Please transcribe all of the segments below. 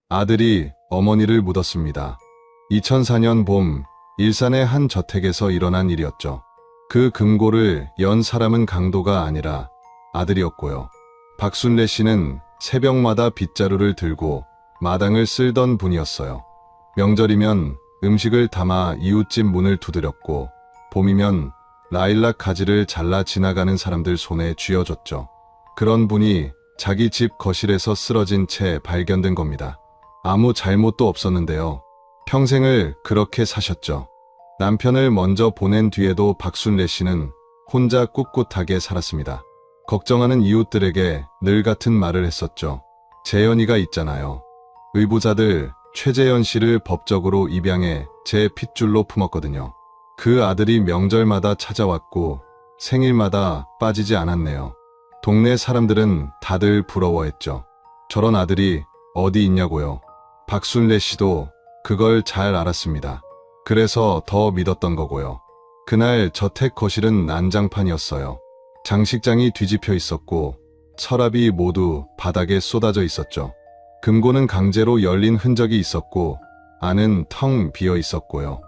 아들이 어머니를 묻었습니다. 2004년 봄, 일산의 한 저택에서 일어난 일이었죠. 그 금고를 연 사람은 강도가 아니라 아들이었고요. 박순례 씨는 새벽마다 빗자루를 들고 마당을 쓸던 분이었어요. 명절이면 음식을 담아 이웃집 문을 두드렸고, 봄이면 라일락 가지를 잘라 지나가는 사람들 손에 쥐어줬죠. 그런 분이 자기 집 거실에서 쓰러진 채 발견된 겁니다. 아무 잘못도 없었는데요. 평생을 그렇게 사셨죠. 남편을 먼저 보낸 뒤에도 박순례 씨는 혼자 꿋꿋하게 살았습니다. 걱정하는 이웃들에게 늘 같은 말을 했었죠. 재현이가 있잖아요. 의부자들 최재현 씨를 법적으로 입양해 제 핏줄로 품었거든요. 그 아들이 명절마다 찾아왔고 생일마다 빠지지 않았네요. 동네 사람들은 다들 부러워했죠. 저런 아들이 어디 있냐고요. 박순례 씨도 그걸 잘 알았습니다. 그래서 더 믿었던 거고요. 그날 저택 거실은 난장판이었어요. 장식장이 뒤집혀 있었고 서랍이 모두 바닥에 쏟아져 있었죠. 금고는 강제로 열린 흔적이 있었고 안은 텅 비어 있었고요.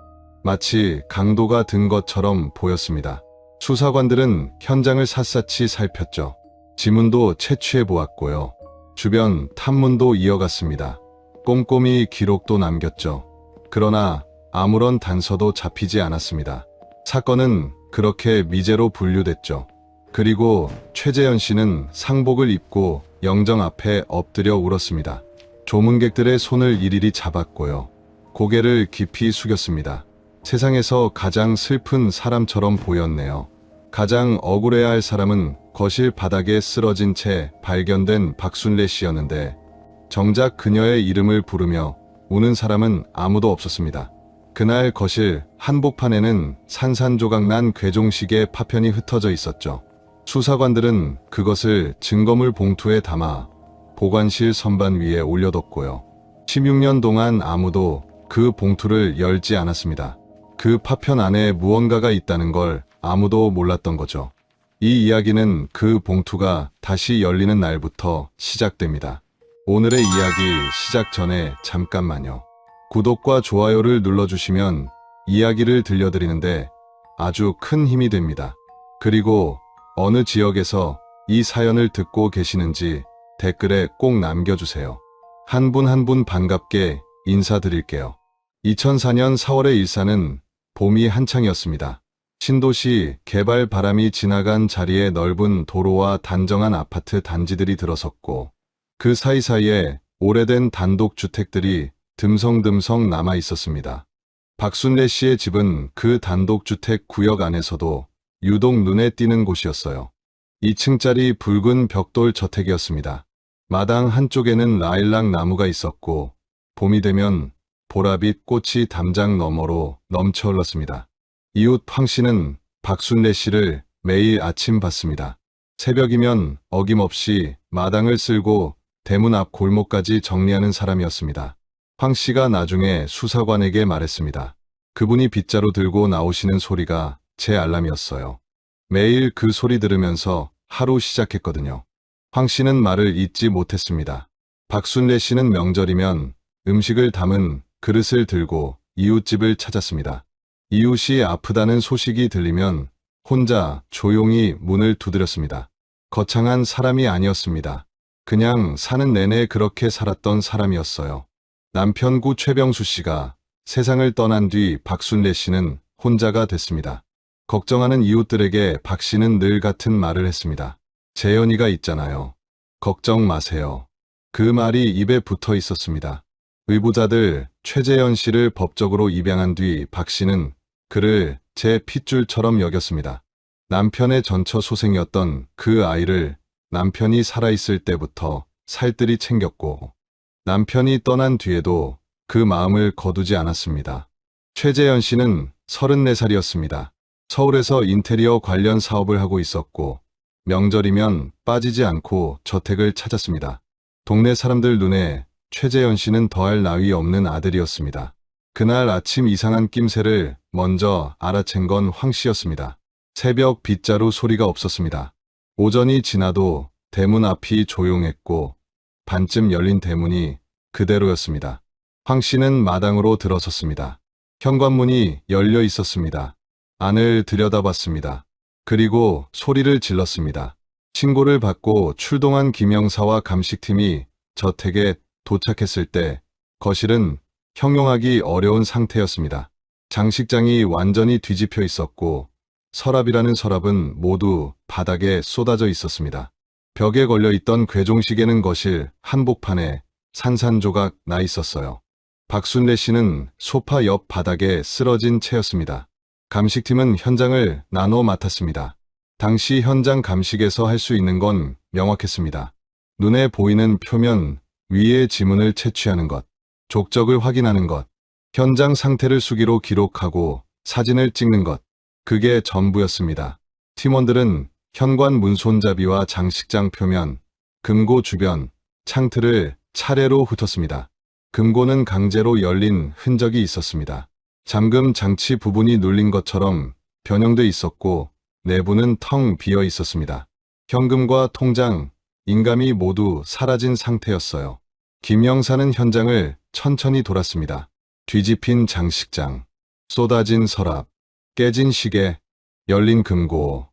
마치 강도가 든 것처럼 보였습니다. 수사관들은 현장을 샅샅이 살폈죠. 지문도 채취해 보았고요. 주변 탐문도 이어갔습니다. 꼼꼼히 기록도 남겼죠. 그러나 아무런 단서도 잡히지 않았습니다. 사건은 그렇게 미제로 분류됐죠. 그리고 최재현 씨는 상복을 입고 영정 앞에 엎드려 울었습니다. 조문객들의 손을 일일이 잡았고요. 고개를 깊이 숙였습니다. 세상에서 가장 슬픈 사람처럼 보였네요. 가장 억울해야 할 사람은 거실 바닥에 쓰러진 채 발견된 박순례 씨였는데 정작 그녀의 이름을 부르며 우는 사람은 아무도 없었습니다. 그날 거실 한복판에는 산산조각난 괴종식의 파편이 흩어져 있었죠. 수사관들은 그것을 증거물 봉투에 담아 보관실 선반 위에 올려뒀고요. 16년 동안 아무도 그 봉투를 열지 않았습니다. 그 파편 안에 무언가가 있다는 걸 아무도 몰랐던 거죠. 이 이야기는 그 봉투가 다시 열리는 날부터 시작됩니다. 오늘의 이야기 시작 전에 잠깐만요. 구독과 좋아요를 눌러주시면 이야기를 들려드리는데 아주 큰 힘이 됩니다. 그리고 어느 지역에서 이 사연을 듣고 계시는지 댓글에 꼭 남겨주세요. 한 분 한 분 반갑게 인사드릴게요. 2004년 4월의 일산은 봄이 한창이었습니다. 신도시 개발 바람이 지나간 자리에 넓은 도로와 단정한 아파트 단지들이 들어섰고 그 사이사이에 오래된 단독주택들이 듬성듬성 남아 있었습니다. 박순례 씨의 집은 그 단독주택 구역 안에서도 유독 눈에 띄는 곳이었어요. 2층짜리 붉은 벽돌 저택이었습니다. 마당 한쪽에는 라일락 나무가 있었고 봄이 되면 보라빛 꽃이 담장 너머로 넘쳐 흘렀습니다. 이웃 황 씨는 박순례 씨를 매일 아침 봤습니다. 새벽이면 어김없이 마당을 쓸고 대문 앞 골목까지 정리하는 사람이었습니다. 황 씨가 나중에 수사관에게 말했습니다. 그분이 빗자루 들고 나오시는 소리가 제 알람이었어요. 매일 그 소리 들으면서 하루 시작했거든요. 황 씨는 말을 잊지 못했습니다. 박순례 씨는 명절이면 음식을 담은 그릇을 들고 이웃집을 찾았습니다. 이웃이 아프다는 소식이 들리면 혼자 조용히 문을 두드렸습니다. 거창한 사람이 아니었습니다. 그냥 사는 내내 그렇게 살았던 사람이었어요. 남편구 최병수 씨가 세상을 떠난 뒤 박순례 씨는 혼자가 됐습니다. 걱정하는 이웃들에게 박 씨는 늘 같은 말을 했습니다. 재현이가 있잖아요. 걱정 마세요. 그 말이 입에 붙어 있었습니다. 의부자들 최재현 씨를 법적으로 입양한 뒤 박 씨는 그를 제 핏줄처럼 여겼습니다. 남편의 전처소생이었던 그 아이를 남편이 살아있을 때부터 살뜰히 챙겼고 남편이 떠난 뒤에도 그 마음을 거두지 않았습니다. 최재현 씨는 34살이었습니다. 서울에서 인테리어 관련 사업을 하고 있었고 명절이면 빠지지 않고 저택을 찾았습니다. 동네 사람들 눈에 최재현 씨는 더할 나위 없는 아들이었습니다. 그날 아침 이상한 낌새를 먼저 알아챈 건 황 씨였습니다. 새벽 빗자루 소리가 없었습니다. 오전이 지나도 대문 앞이 조용했고 반쯤 열린 대문이 그대로였습니다. 황 씨는 마당으로 들어섰습니다. 현관문이 열려 있었습니다. 안을 들여다봤습니다. 그리고 소리를 질렀습니다. 신고를 받고 출동한 김영사와 감식팀이 저택에 도착했을 때 거실은 형용하기 어려운 상태였습니다. 장식장이 완전히 뒤집혀 있었고 서랍이라는 서랍은 모두 바닥에 쏟아져 있었습니다. 벽에 걸려있던 궤종시계는 거실 한복판에 산산조각 나 있었어요. 박순례 씨는 소파 옆 바닥에 쓰러진 채였습니다. 감식팀은 현장을 나눠 맡았습니다. 당시 현장 감식에서 할 수 있는 건 명확했습니다. 눈에 보이는 표면 위의 지문을 채취하는 것, 족적을 확인하는 것, 현장 상태를 수기로 기록하고 사진을 찍는 것, 그게 전부였습니다. 팀원들은 현관 문 손잡이와 장식장 표면, 금고 주변, 창틀을 차례로 훑었습니다. 금고는 강제로 열린 흔적이 있었습니다. 잠금 장치 부분이 눌린 것처럼 변형돼 있었고 내부는 텅 비어 있었습니다. 현금과 통장, 인감이 모두 사라진 상태였어요. 김영사는 현장을 천천히 돌았습니다. 뒤집힌 장식장, 쏟아진 서랍, 깨진 시계, 열린 금고.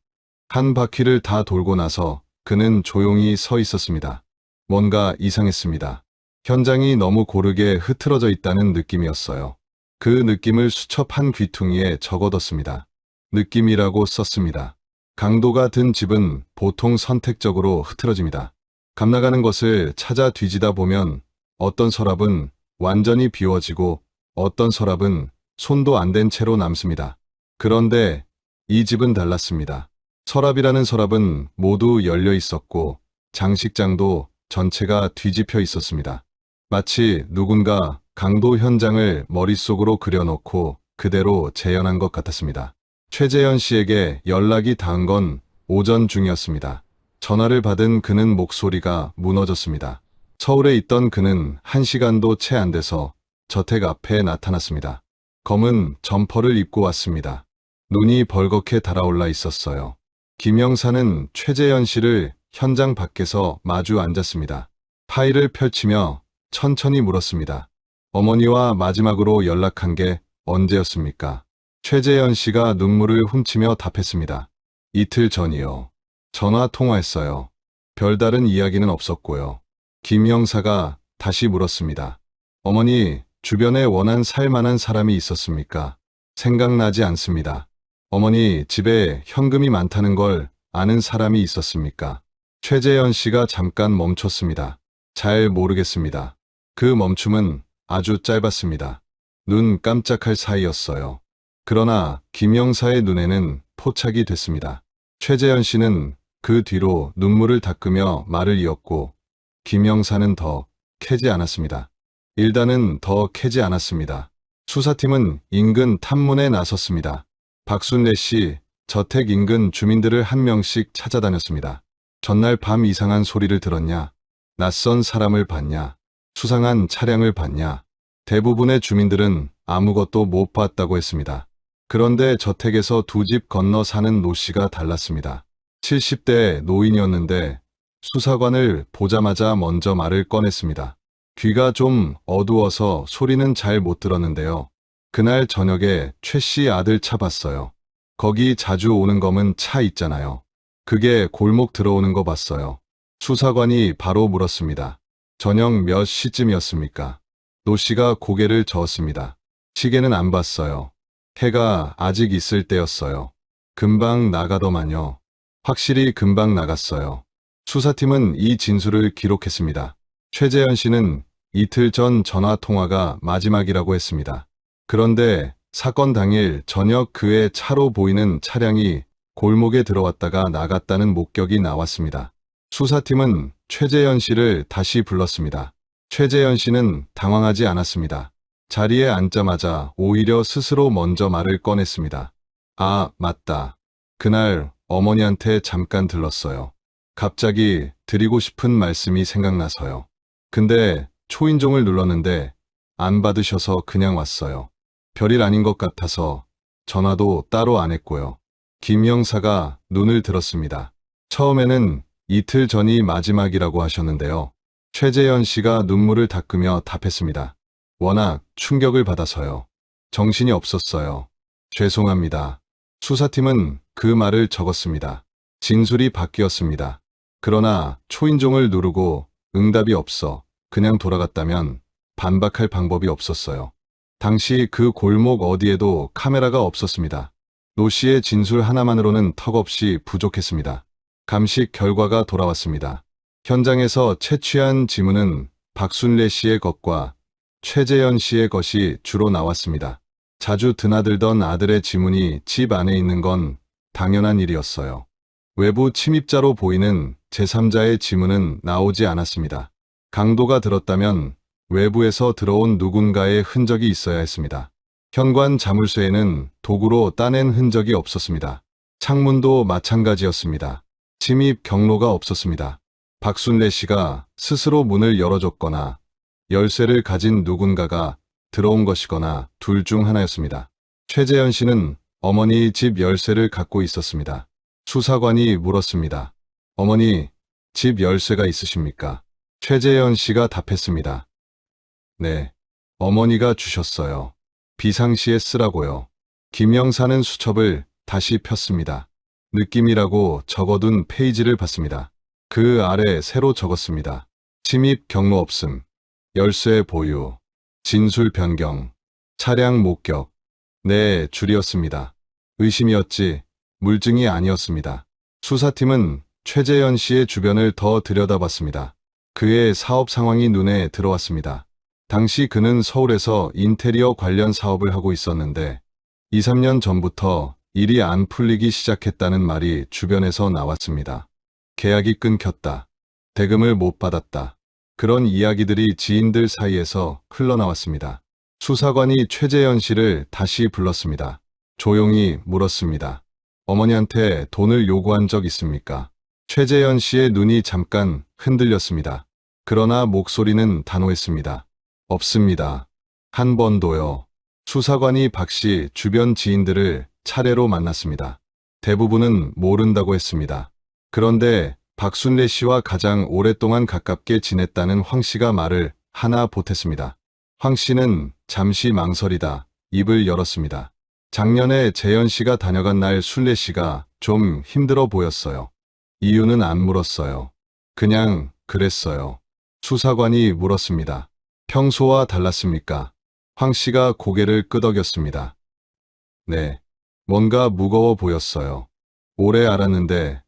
한 바퀴를 다 돌고 나서 그는 조용히 서 있었습니다. 뭔가 이상했습니다. 현장이 너무 고르게 흐트러져 있다는 느낌이었어요. 그 느낌을 수첩 한 귀퉁이에 적어뒀습니다. 느낌이라고 썼습니다. 강도가 든 집은 보통 선택적으로 흐트러집니다. 감나가는 것을 찾아 뒤지다 보면 어떤 서랍은 완전히 비워지고 어떤 서랍은 손도 안 댄 채로 남습니다. 그런데 이 집은 달랐습니다. 서랍이라는 서랍은 모두 열려 있었고 장식장도 전체가 뒤집혀 있었습니다. 마치 누군가 강도 현장을 머릿속으로 그려놓고 그대로 재현한 것 같았습니다. 최재현 씨에게 연락이 닿은 건 오전 중이었습니다. 전화를 받은 그는 목소리가 무너졌습니다. 서울에 있던 그는 1시간도 채 안 돼서 저택 앞에 나타났습니다. 검은 점퍼를 입고 왔습니다. 눈이 벌겋게 달아올라 있었어요. 김영사는 최재현 씨를 현장 밖에서 마주 앉았습니다. 파일을 펼치며 천천히 물었습니다. 어머니와 마지막으로 연락한 게 언제였습니까? 최재현 씨가 눈물을 훔치며 답했습니다. 이틀 전이요. 전화 통화했어요. 별다른 이야기는 없었고요. 김영사가 다시 물었습니다. 어머니, 주변에 원한 살 만한 사람이 있었습니까? 생각나지 않습니다. 어머니, 집에 현금이 많다는 걸 아는 사람이 있었습니까? 최재현 씨가 잠깐 멈췄습니다. 잘 모르겠습니다. 그 멈춤은 아주 짧았습니다. 눈 깜짝할 사이였어요. 그러나 김영사의 눈에는 포착이 됐습니다. 최재현 씨는 그 뒤로 눈물을 닦으며 말을 이었고 김영사는 더 캐지 않았습니다. 일단은 더 캐지 않았습니다. 수사팀은 인근 탐문에 나섰습니다. 박순례 씨 저택 인근 주민들을 한 명씩 찾아다녔습니다. 전날 밤 이상한 소리를 들었냐? 낯선 사람을 봤냐? 수상한 차량을 봤냐? 대부분의 주민들은 아무것도 못 봤다고 했습니다. 그런데 저택에서 두 집 건너 사는 노 씨가 달랐습니다. 70대 노인이었는데 수사관을 보자마자 먼저 말을 꺼냈습니다. 귀가 좀 어두워서 소리는 잘 못 들었는데요. 그날 저녁에 최 씨 아들 차 봤어요. 거기 자주 오는 검은 차 있잖아요. 그게 골목 들어오는 거 봤어요. 수사관이 바로 물었습니다. 저녁 몇 시쯤이었습니까? 노 씨가 고개를 저었습니다. 시계는 안 봤어요. 해가 아직 있을 때였어요. 금방 나가더만요. 확실히 금방 나갔어요. 수사팀은 이 진술을 기록했습니다. 최재현 씨는 이틀 전 전화 통화가 마지막이라고 했습니다. 그런데 사건 당일 저녁 그의 차로 보이는 차량이 골목에 들어왔다가 나갔다는 목격이 나왔습니다. 수사팀은 최재현 씨를 다시 불렀습니다. 최재현 씨는 당황하지 않았습니다. 자리에 앉자마자 오히려 스스로 먼저 말을 꺼냈습니다. 아, 맞다. 그날 어머니한테 잠깐 들렀어요. 갑자기 드리고 싶은 말씀이 생각나서요. 근데 초인종을 눌렀는데 안 받으셔서 그냥 왔어요. 별일 아닌 것 같아서 전화도 따로 안 했고요. 김영사가 눈을 들었습니다. 처음에는 이틀 전이 마지막이라고 하셨는데요. 최재현 씨가 눈물을 닦으며 답했습니다. 워낙 충격을 받아서요. 정신이 없었어요. 죄송합니다. 수사팀은 그 말을 적었습니다. 진술이 바뀌었습니다. 그러나 초인종을 누르고 응답이 없어 그냥 돌아갔다면 반박할 방법이 없었어요. 당시 그 골목 어디에도 카메라가 없었습니다. 노 씨의 진술 하나만으로는 턱없이 부족했습니다. 감식 결과가 돌아왔습니다. 현장에서 채취한 지문은 박순례 씨의 것과 최재현 씨의 것이 주로 나왔습니다. 자주 드나들던 아들의 지문이 집 안에 있는 건 당연한 일이었어요. 외부 침입자로 보이는 제3자의 지문은 나오지 않았습니다. 강도가 들었다면 외부에서 들어온 누군가의 흔적이 있어야 했습니다. 현관 자물쇠에는 도구로 따낸 흔적이 없었습니다. 창문도 마찬가지였습니다. 침입 경로가 없었습니다. 박순례 씨가 스스로 문을 열어줬거나 열쇠를 가진 누군가가 들어온 것이거나 둘 중 하나였습니다. 최재현 씨는 어머니 집 열쇠를 갖고 있었습니다. 수사관이 물었습니다. 어머니, 집 열쇠가 있으십니까? 최재현 씨가 답했습니다. 네, 어머니가 주셨어요. 비상시에 쓰라고요. 김영사는 수첩을 다시 폈습니다. 느낌이라고 적어둔 페이지를 봤습니다. 그 아래 새로 적었습니다. 침입 경로 없음, 열쇠 보유, 진술 변경, 차량 목격. 네, 줄이었습니다. 의심이었지 물증이 아니었습니다. 수사팀은 최재현 씨의 주변을 더 들여다봤습니다. 그의 사업 상황이 눈에 들어왔습니다. 당시 그는 서울에서 인테리어 관련 사업을 하고 있었는데 2, 3년 전부터 일이 안 풀리기 시작했다는 말이 주변에서 나왔습니다. 계약이 끊겼다. 대금을 못 받았다. 그런 이야기들이 지인들 사이에서 흘러나왔습니다. 수사관이 최재현 씨를 다시 불렀습니다. 조용히 물었습니다. 어머니한테 돈을 요구한 적 있습니까? 최재현 씨의 눈이 잠깐 흔들렸습니다. 그러나 목소리는 단호했습니다. 없습니다. 한 번도요. 수사관이 박 씨 주변 지인들을 차례로 만났습니다. 대부분은 모른다고 했습니다. 그런데 박순례 씨와 가장 오랫동안 가깝게 지냈다는 황 씨가 말을 하나 보탰습니다. 황 씨는 잠시 망설이다 입을 열었습니다. 작년에 재현 씨가 다녀간 날 순례 씨가 좀 힘들어 보였어요. 이유는 안 물었어요. 그냥 그랬어요. 수사관이 물었습니다. 평소와 달랐습니까? 황 씨가 고개를 끄덕였습니다. 네, 뭔가 무거워 보였어요. 오래 알았는데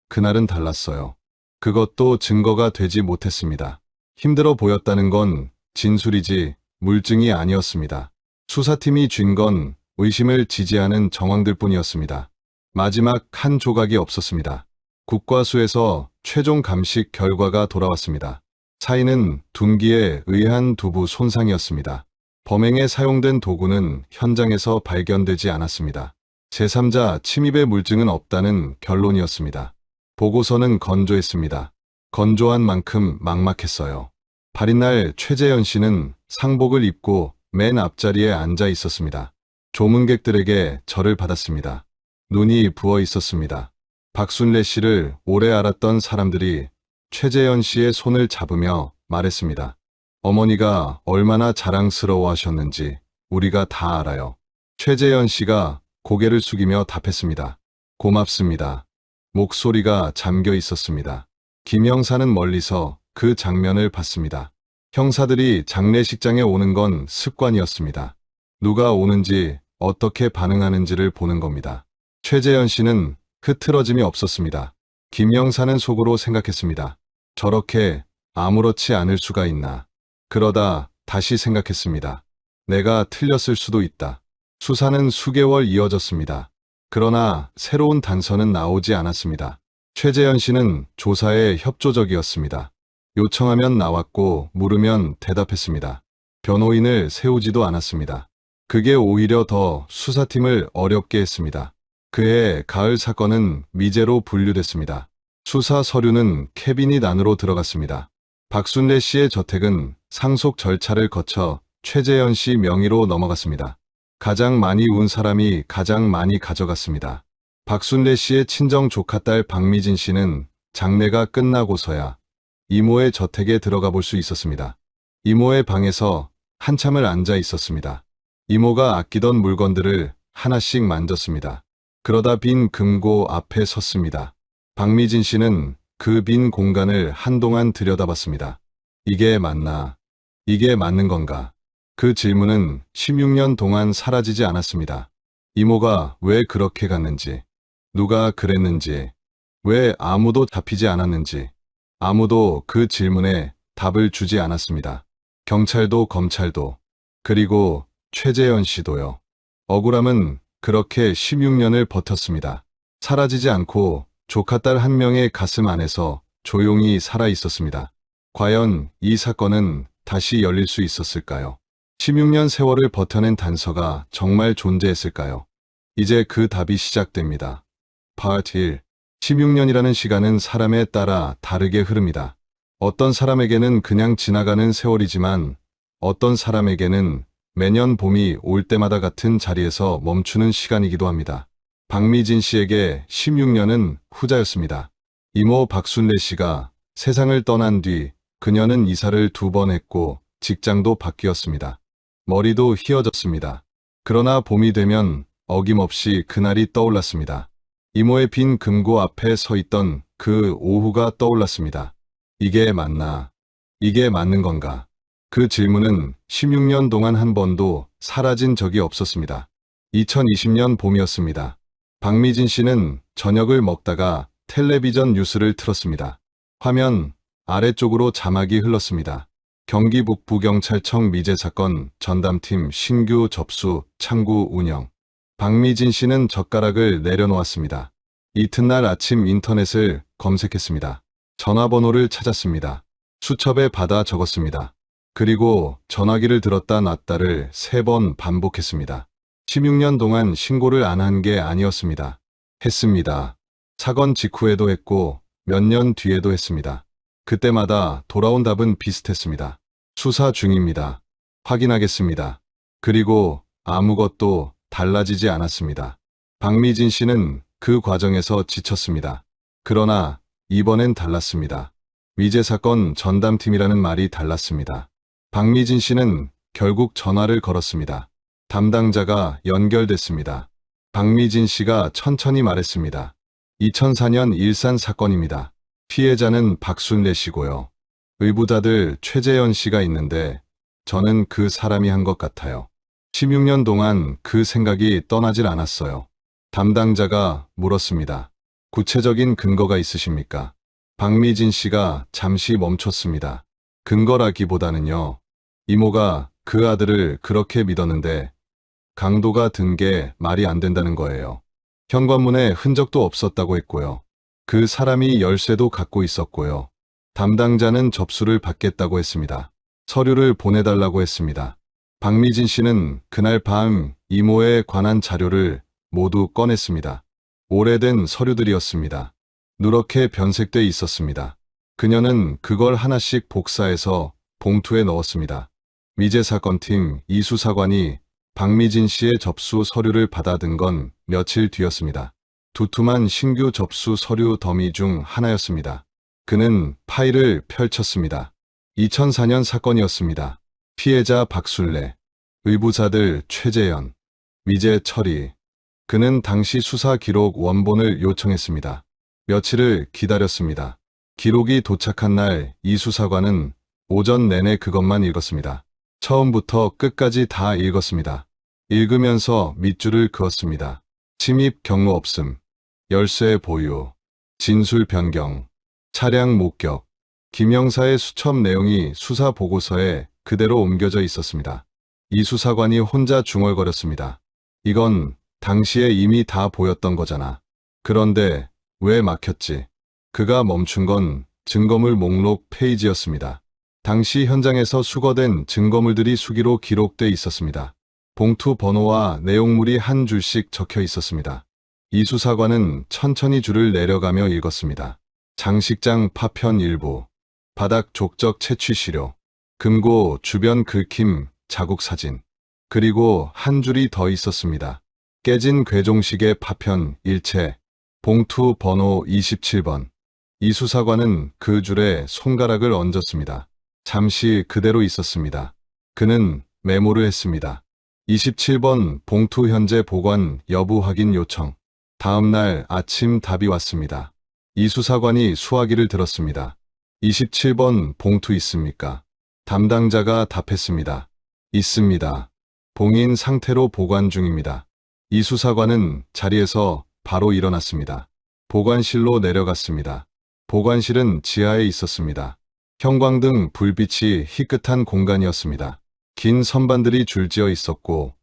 그날은 달랐어요. 그것도 증거가 되지 못했습니다. 힘들어 보였다는 건 진술이지 물증이 아니었습니다. 수사팀이 쥔 건 의심을 지지하는 정황들 뿐이었습니다. 마지막 한 조각이 없었습니다. 국과수에서 최종 감식 결과가 돌아왔습니다. 사인은 둔기에 의한 두부 손상이었습니다. 범행에 사용된 도구는 현장에서 발견되지 않았습니다. 제3자 침입의 물증은 없다는 결론이었습니다. 보고서는 건조했습니다. 건조한 만큼 막막했어요. 발인 날 최재현 씨는 상복을 입고 맨 앞자리에 앉아 있었습니다. 조문객들에게 절을 받았습니다. 눈이 부어 있었습니다. 박순례 씨를 오래 알았던 사람들이 최재현 씨의 손을 잡으며 말했습니다. 어머니가 얼마나 자랑스러워 하셨는지 우리가 다 알아요. 최재현 씨가 고개를 숙이며 답했습니다. 고맙습니다. 목소리가 잠겨 있었습니다. 김영사는 멀리서 그 장면을 봤습니다. 형사들이 장례식장에 오는 건 습관이었습니다. 누가 오는지 어떻게 반응하는지를 보는 겁니다. 최재현 씨는 흐트러짐이 없었습니다. 김영사는 속으로 생각했습니다. 저렇게 아무렇지 않을 수가 있나. 그러다 다시 생각했습니다. 내가 틀렸을 수도 있다. 수사는 수개월 이어졌습니다. 그러나 새로운 단서는 나오지 않았습니다. 최재현 씨는 조사에 협조적이었습니다. 요청하면 나왔고 물으면 대답했습니다. 변호인을 세우지도 않았습니다. 그게 오히려 더 수사팀을 어렵게 했습니다. 그해 가을 사건은 미제로 분류됐습니다. 수사 서류는 캐비닛 안으로 들어갔습니다. 박순례 씨의 저택은 상속 절차를 거쳐 최재현 씨 명의로 넘어갔습니다. 가장 많이 운 사람이 가장 많이 가져갔습니다. 박순례 씨의 친정 조카딸 박미진 씨는 장례가 끝나고서야 이모의 저택에 들어가 볼 수 있었습니다. 이모의 방에서 한참을 앉아 있었습니다. 이모가 아끼던 물건들을 하나씩 만졌습니다. 그러다 빈 금고 앞에 섰습니다. 박미진 씨는 그 빈 공간을 한동안 들여다봤습니다. 이게 맞나? 이게 맞는 건가? 그 질문은 16년 동안 사라지지 않았습니다. 이모가 왜 그렇게 갔는지, 누가 그랬는지, 왜 아무도 잡히지 않았는지, 아무도 그 질문에 답을 주지 않았습니다. 경찰도 검찰도, 그리고 최재현 씨도요. 억울함은 그렇게 16년을 버텼습니다. 사라지지 않고 조카딸 한 명의 가슴 안에서 조용히 살아 있었습니다. 과연 이 사건은 다시 열릴 수 있었을까요? 16년 세월을 버텨낸 단서가 정말 존재했을까요? 이제 그 답이 시작됩니다. 파트 1. 16년이라는 시간은 사람에 따라 다르게 흐릅니다. 어떤 사람에게는 그냥 지나가는 세월이지만 어떤 사람에게는 매년 봄이 올 때마다 같은 자리에서 멈추는 시간이기도 합니다. 박미진 씨에게 16년은 후자였습니다. 이모 박순례 씨가 세상을 떠난 뒤 그녀는 이사를 2번 했고 직장도 바뀌었습니다. 머리도 휘어졌습니다. 그러나 봄이 되면 어김없이 그날이 떠올랐습니다. 이모의 빈 금고 앞에 서 있던 그 오후가 떠올랐습니다. 이게 맞나? 이게 맞는 건가? 그 질문은 16년 동안 한 번도 사라진 적이 없었습니다. 2020년 봄이었습니다. 박미진 씨는 저녁을 먹다가 텔레비전 뉴스를 틀었습니다. 화면 아래쪽으로 자막이 흘렀습니다. 경기 북부경찰청 미제 사건 전담팀 신규 접수 창구 운영. 박미진 씨는 젓가락을 내려놓았습니다. 이튿날 아침 인터넷을 검색했습니다. 전화번호를 찾았습니다. 수첩에 받아 적었습니다. 그리고 전화기를 들었다 놨다를 3번 반복했습니다. 16년 동안 신고를 안 한 게 아니었습니다. 했습니다. 사건 직후에도 했고 몇 년 뒤에도 했습니다. 그때마다 돌아온 답은 비슷했습니다. 수사 중입니다. 확인하겠습니다. 그리고 아무것도 달라지지 않았습니다. 박미진 씨는 그 과정에서 지쳤습니다. 그러나 이번엔 달랐습니다. 미제 사건 전담팀이라는 말이 달랐습니다. 박미진 씨는 결국 전화를 걸었습니다. 담당자가 연결됐습니다. 박미진 씨가 천천히 말했습니다. 2004년 일산 사건입니다. 피해자는 박순례 씨고요. 의부자들 최재현 씨가 있는데 저는 그 사람이 한 것 같아요. 16년 동안 그 생각이 떠나질 않았어요. 담당자가 물었습니다. 구체적인 근거가 있으십니까? 박미진 씨가 잠시 멈췄습니다. 근거라기보다는요. 이모가 그 아들을 그렇게 믿었는데 강도가 든 게 말이 안 된다는 거예요. 현관문에 흔적도 없었다고 했고요. 그 사람이 열쇠도 갖고 있었고요. 담당자는 접수를 받겠다고 했습니다. 서류를 보내달라고 했습니다. 박미진 씨는 그날 밤 이모에 관한 자료를 모두 꺼냈습니다. 오래된 서류들이었습니다. 누렇게 변색돼 있었습니다. 그녀는 그걸 하나씩 복사해서 봉투에 넣었습니다. 미제 사건팀 이수사관이 박미진 씨의 접수 서류를 받아든 건 며칠 뒤였습니다. 두툼한 신규 접수 서류 더미 중 하나였습니다. 그는 파일을 펼쳤습니다. 2004년 사건이었습니다. 피해자 박순례, 의부자들 최재현, 미제 처리. 그는 당시 수사 기록 원본을 요청했습니다. 며칠을 기다렸습니다. 기록이 도착한 날 이 수사관은 오전 내내 그것만 읽었습니다. 처음부터 끝까지 다 읽었습니다. 읽으면서 밑줄을 그었습니다. 침입 경로 없음, 열쇠 보유, 진술 변경, 차량 목격, 김영사의 수첩 내용이 수사 보고서에 그대로 옮겨져 있었습니다. 이 수사관이 혼자 중얼거렸습니다. 이건 당시에 이미 다 보였던 거잖아. 그런데 왜 막혔지? 그가 멈춘 건 증거물 목록 페이지였습니다. 당시 현장에서 수거된 증거물들이 수기로 기록돼 있었습니다. 봉투 번호와 내용물이 한 줄씩 적혀 있었습니다. 이 수사관은 천천히 줄을 내려가며 읽었습니다. 장식장 파편 일부, 바닥 족적 채취 시료, 금고 주변 긁힘 자국 사진, 그리고 한 줄이 더 있었습니다. 깨진 괴종식의 파편 일체, 봉투 번호 27번, 이 수사관은 그 줄에 손가락을 얹었습니다. 잠시 그대로 있었습니다. 그는 메모를 했습니다. 27번 봉투 현재 보관 여부 확인 요청. 다음 날 아침 답이 왔습니다. 이 수사관이 수화기를 들었습니다. 27번 봉투 있습니까? 담당자가 답했습니다. 있습니다. 봉인 상태로 보관 중입니다. 이 수사관은 자리에서 바로 일어났습니다. 보관실로 내려갔습니다. 보관실은 지하에 있었습니다. 형광등 불빛이 희끗한 공간이었습니다. 긴 선반들이 줄지어 있었고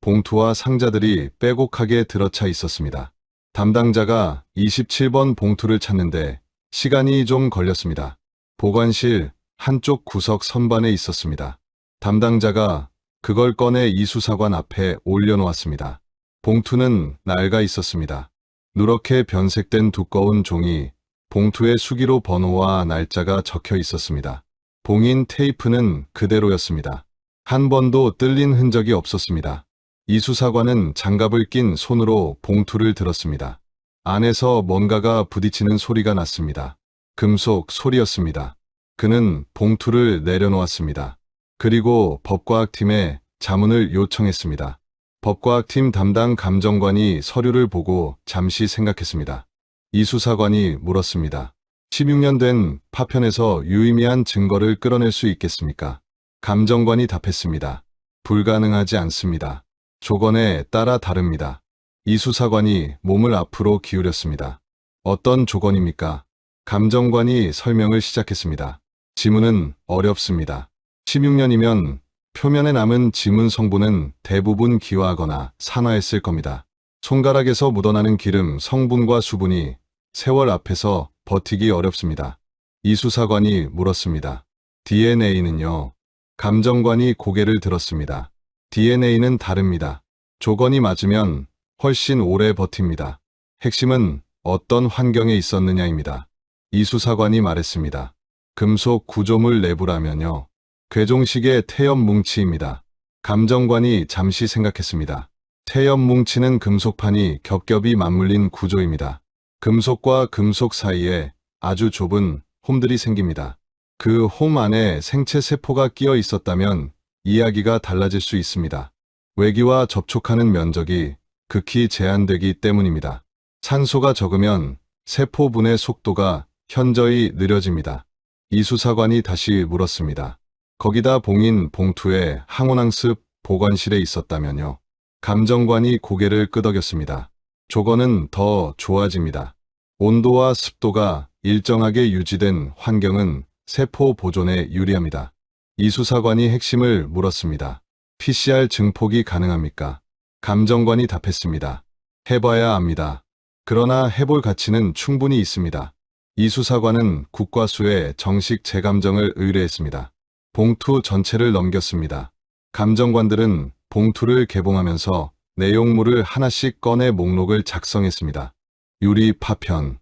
봉투와 상자들이 빼곡하게 들어차 있었습니다. 담당자가 27번 봉투를 찾는데 시간이 좀 걸렸습니다. 보관실 한쪽 구석 선반에 있었습니다. 담당자가 그걸 꺼내 이 수사관 앞에 올려놓았습니다. 봉투는 낡아 있었습니다. 누렇게 변색된 두꺼운 종이, 봉투에 수기로 번호와 날짜가 적혀 있었습니다. 봉인 테이프는 그대로였습니다. 한 번도 뜰린 흔적이 없었습니다. 이 수사관은 장갑을 낀 손으로 봉투를 들었습니다. 안에서 뭔가가 부딪히는 소리가 났습니다. 금속 소리였습니다. 그는 봉투를 내려놓았습니다. 그리고 법과학팀에 자문을 요청했습니다. 법과학팀 담당 감정관이 서류를 보고 잠시 생각했습니다. 이 수사관이 물었습니다. 16년 된 파편에서 유의미한 증거를 끌어낼 수 있겠습니까? 감정관이 답했습니다. 불가능하지 않습니다. 조건에 따라 다릅니다. 이 수사관이 몸을 앞으로 기울였습니다. 어떤 조건입니까? 감정관이 설명을 시작했습니다. 지문은 어렵습니다. 16년이면 표면에 남은 지문 성분은 대부분 기화하거나 산화했을 겁니다. 손가락에서 묻어나는 기름, 성분과 수분이 세월 앞에서 버티기 어렵습니다. 이 수사관이 물었습니다. DNA는요? 감정관이 고개를 들었습니다. DNA는 다릅니다. 조건이 맞으면 훨씬 오래 버팁니다. 핵심은 어떤 환경에 있었느냐입니다. 이 수사관이 말했습니다. 금속 구조물 내부라면요. 괴종식의 태엽 뭉치입니다. 감정관이 잠시 생각했습니다. 태엽 뭉치는 금속판이 겹겹이 맞물린 구조입니다. 금속과 금속 사이에 아주 좁은 홈들이 생깁니다. 그 홈 안에 생체 세포가 끼어 있었다면 이야기가 달라질 수 있습니다. 외기와 접촉하는 면적이 극히 제한되기 때문입니다. 산소가 적으면 세포 분해 속도가 현저히 느려집니다. 이 수사관이 다시 물었습니다. 거기다 봉인 봉투에 항온항습 보관실에 있었다면요. 감정관이 고개를 끄덕였습니다. 조건은 더 좋아집니다. 온도와 습도가 일정하게 유지된 환경은 세포 보존에 유리합니다. 이 수사관이 핵심을 물었습니다. PCR 증폭이 가능합니까? 감정관이 답했습니다. 해봐야 압니다. 그러나 해볼 가치는 충분히 있습니다. 이 수사관은 국과수에 정식 재감정을 의뢰했습니다. 봉투 전체를 넘겼습니다. 감정관들은 봉투를 개봉하면서 내용물을 하나씩 꺼내 목록을 작성했습니다. 유리 파편,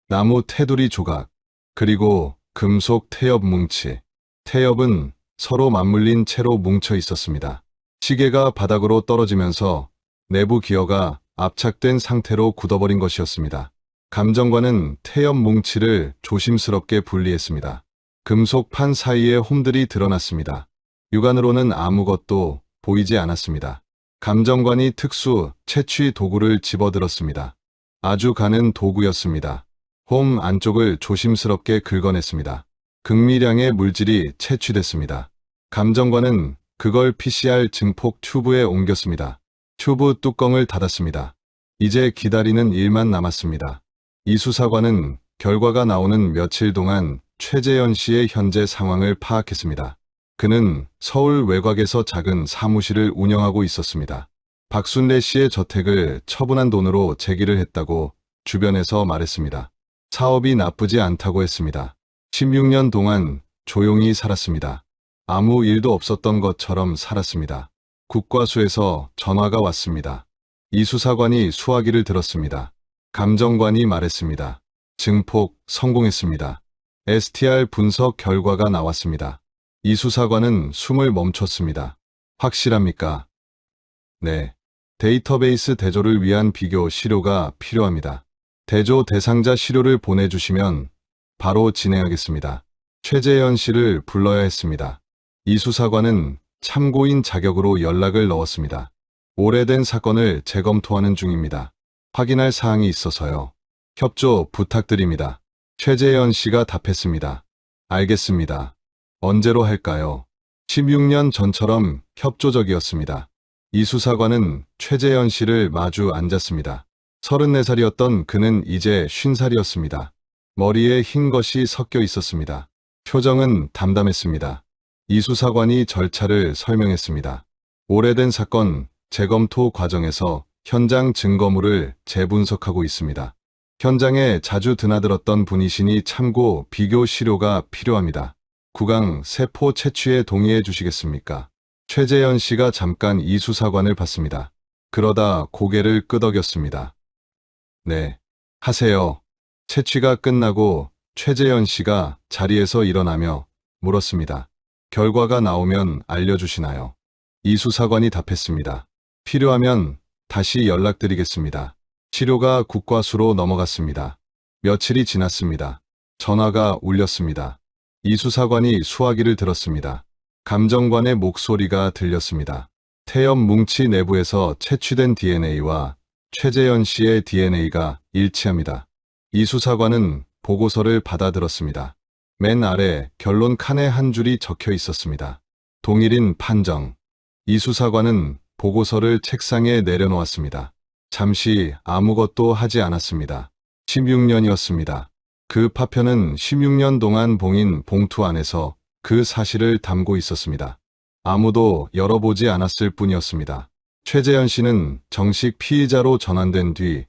나무 테두리 조각, 그리고 금속 태엽 뭉치. 태엽은 서로 맞물린 채로 뭉쳐 있었습니다. 시계가 바닥으로 떨어지면서 내부 기어가 압착된 상태로 굳어버린 것이었습니다. 감정관은 태엽 뭉치를 조심스럽게 분리했습니다. 금속판 사이에 홈들이 드러났습니다. 육안으로는 아무것도 보이지 않았습니다. 감정관이 특수 채취 도구를 집어들었습니다. 아주 가는 도구였습니다. 홈 안쪽을 조심스럽게 긁어냈습니다. 극미량의 물질이 채취됐습니다. 감정관은 그걸 PCR 증폭 튜브에 옮겼습니다. 튜브 뚜껑을 닫았습니다. 이제 기다리는 일만 남았습니다. 이 수사관은 결과가 나오는 며칠 동안 최재현 씨의 현재 상황을 파악했습니다. 그는 서울 외곽에서 작은 사무실을 운영하고 있었습니다. 박순례 씨의 저택을 처분한 돈으로 재기를 했다고 주변에서 말했습니다. 사업이 나쁘지 않다고 했습니다. 16년 동안 조용히 살았습니다. 아무 일도 없었던 것처럼 살았습니다. 국과수에서 전화가 왔습니다. 이 수사관이 수화기를 들었습니다. 감정관이 말했습니다. 증폭 성공했습니다. STR 분석 결과가 나왔습니다. 이 수사관은 숨을 멈췄습니다. 확실합니까? 네. 데이터베이스 대조를 위한 비교 시료가 필요합니다. 대조 대상자 시료를 보내주시면 바로 진행하겠습니다. 최재현 씨를 불러야 했습니다. 이 수사관은 참고인 자격으로 연락을 넣었습니다. 오래된 사건을 재검토하는 중입니다. 확인할 사항이 있어서요. 협조 부탁드립니다. 최재현 씨가 답했습니다. 알겠습니다. 언제로 할까요? 16년 전처럼 협조적이었습니다. 이 수사관은 최재현 씨를 마주 앉았습니다. 34살이었던 그는 이제 50살이었습니다. 머리에 흰 것이 섞여 있었습니다. 표정은 담담했습니다. 이 수사관이 절차를 설명했습니다. 오래된 사건 재검토 과정에서 현장 증거물을 재분석하고 있습니다. 현장에 자주 드나들었던 분이시니 참고 비교 시료가 필요합니다. 구강 세포 채취에 동의해 주시겠습니까? 최재현 씨가 잠깐 이 수사관을 봤습니다. 그러다 고개를 끄덕였습니다. 네, 하세요. 채취가 끝나고 최재현 씨가 자리에서 일어나며 물었습니다. 결과가 나오면 알려주시나요? 이 수사관이 답했습니다. 필요하면 다시 연락드리겠습니다. 치료가 국과수로 넘어갔습니다. 며칠이 지났습니다. 전화가 울렸습니다. 이 수사관이 수화기를 들었습니다. 감정관의 목소리가 들렸습니다. 태엽 뭉치 내부에서 채취된 DNA와 최재현 씨의 DNA가 일치합니다. 이 수사관은 보고서를 받아들었습니다. 맨 아래 결론 칸에 한 줄이 적혀 있었습니다. 동일인 판정. 이 수사관은 보고서를 책상에 내려놓았습니다. 잠시 아무것도 하지 않았습니다. 16년이었습니다. 그 파편은 16년 동안 봉인 봉투 안에서 그 사실을 담고 있었습니다. 아무도 열어보지 않았을 뿐이었습니다. 최재현 씨는 정식 피의자로 전환된 뒤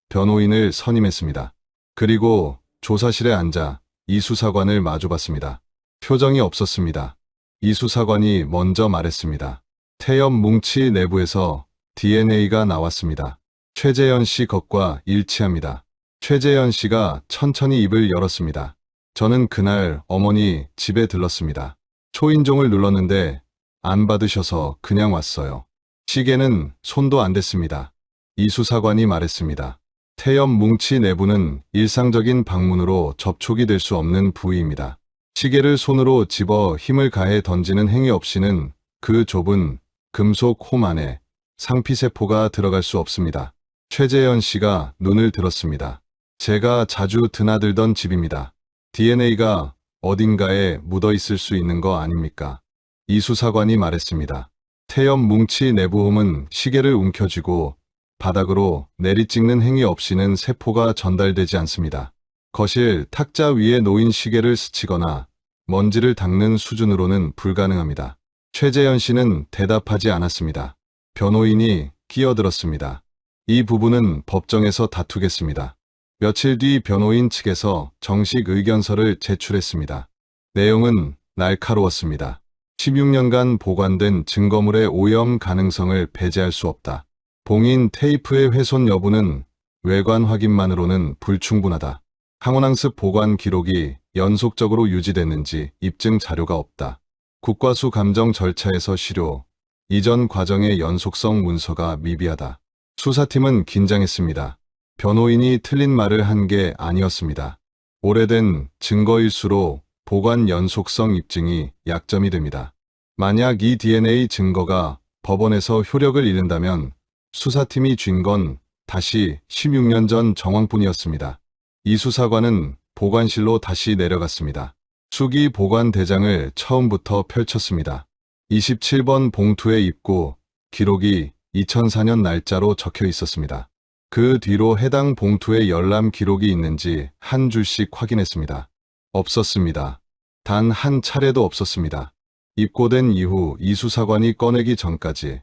변호인을 선임했습니다. 그리고 조사실에 앉아 이 수사관을 마주봤습니다. 표정이 없었습니다. 이 수사관이 먼저 말했습니다. 태엽 뭉치 내부에서 DNA가 나왔습니다. 최재현 씨 것과 일치합니다. 최재현 씨가 천천히 입을 열었습니다. 저는 그날 어머니 집에 들렀습니다. 초인종을 눌렀는데 안 받으셔서 그냥 왔어요. 시계는 손도 안 댔습니다. 이 수사관이 말했습니다. 태엽 뭉치 내부는 일상적인 방문으로 접촉이 될 수 없는 부위입니다. 시계를 손으로 집어 힘을 가해 던지는 행위 없이는 그 좁은 금속 홈 안에 상피세포가 들어갈 수 없습니다. 최재현 씨가 눈을 들었습니다. 제가 자주 드나들던 집입니다. DNA가 어딘가에 묻어 있을 수 있는 거 아닙니까? 이 수사관이 말했습니다. 태엽 뭉치 내부홈은 시계를 움켜쥐고 바닥으로 내리찍는 행위 없이는 세포가 전달되지 않습니다. 거실 탁자 위에 놓인 시계를 스치거나 먼지를 닦는 수준으로는 불가능합니다. 최재현 씨는 대답하지 않았습니다. 변호인이 끼어들었습니다. 이 부분은 법정에서 다투겠습니다. 며칠 뒤 변호인 측에서 정식 의견서를 제출했습니다. 내용은 날카로웠습니다. 16년간 보관된 증거물의 오염 가능성을 배제할 수 없다. 봉인 테이프의 훼손 여부는 외관 확인만으로는 불충분하다. 항원항습 보관 기록이 연속적으로 유지됐는지 입증 자료가 없다. 국과수 감정 절차에서 시료, 이전 과정의 연속성 문서가 미비하다. 수사팀은 긴장했습니다. 변호인이 틀린 말을 한 게 아니었습니다. 오래된 증거일수록 보관 연속성 입증이 약점이 됩니다. 만약 이 DNA 증거가 법원에서 효력을 잃는다면 수사팀이 쥔 건 다시 16년 전 정황뿐이었습니다. 이 수사관은 보관실로 다시 내려갔습니다. 수기 보관 대장을 처음부터 펼쳤습니다. 27번 봉투에 입고 기록이 2004년 날짜로 적혀 있었습니다. 그 뒤로 해당 봉투에 열람 기록이 있는지 한 줄씩 확인했습니다. 없었습니다. 단 한 차례도 없었습니다. 입고된 이후 이 수사관이 꺼내기 전까지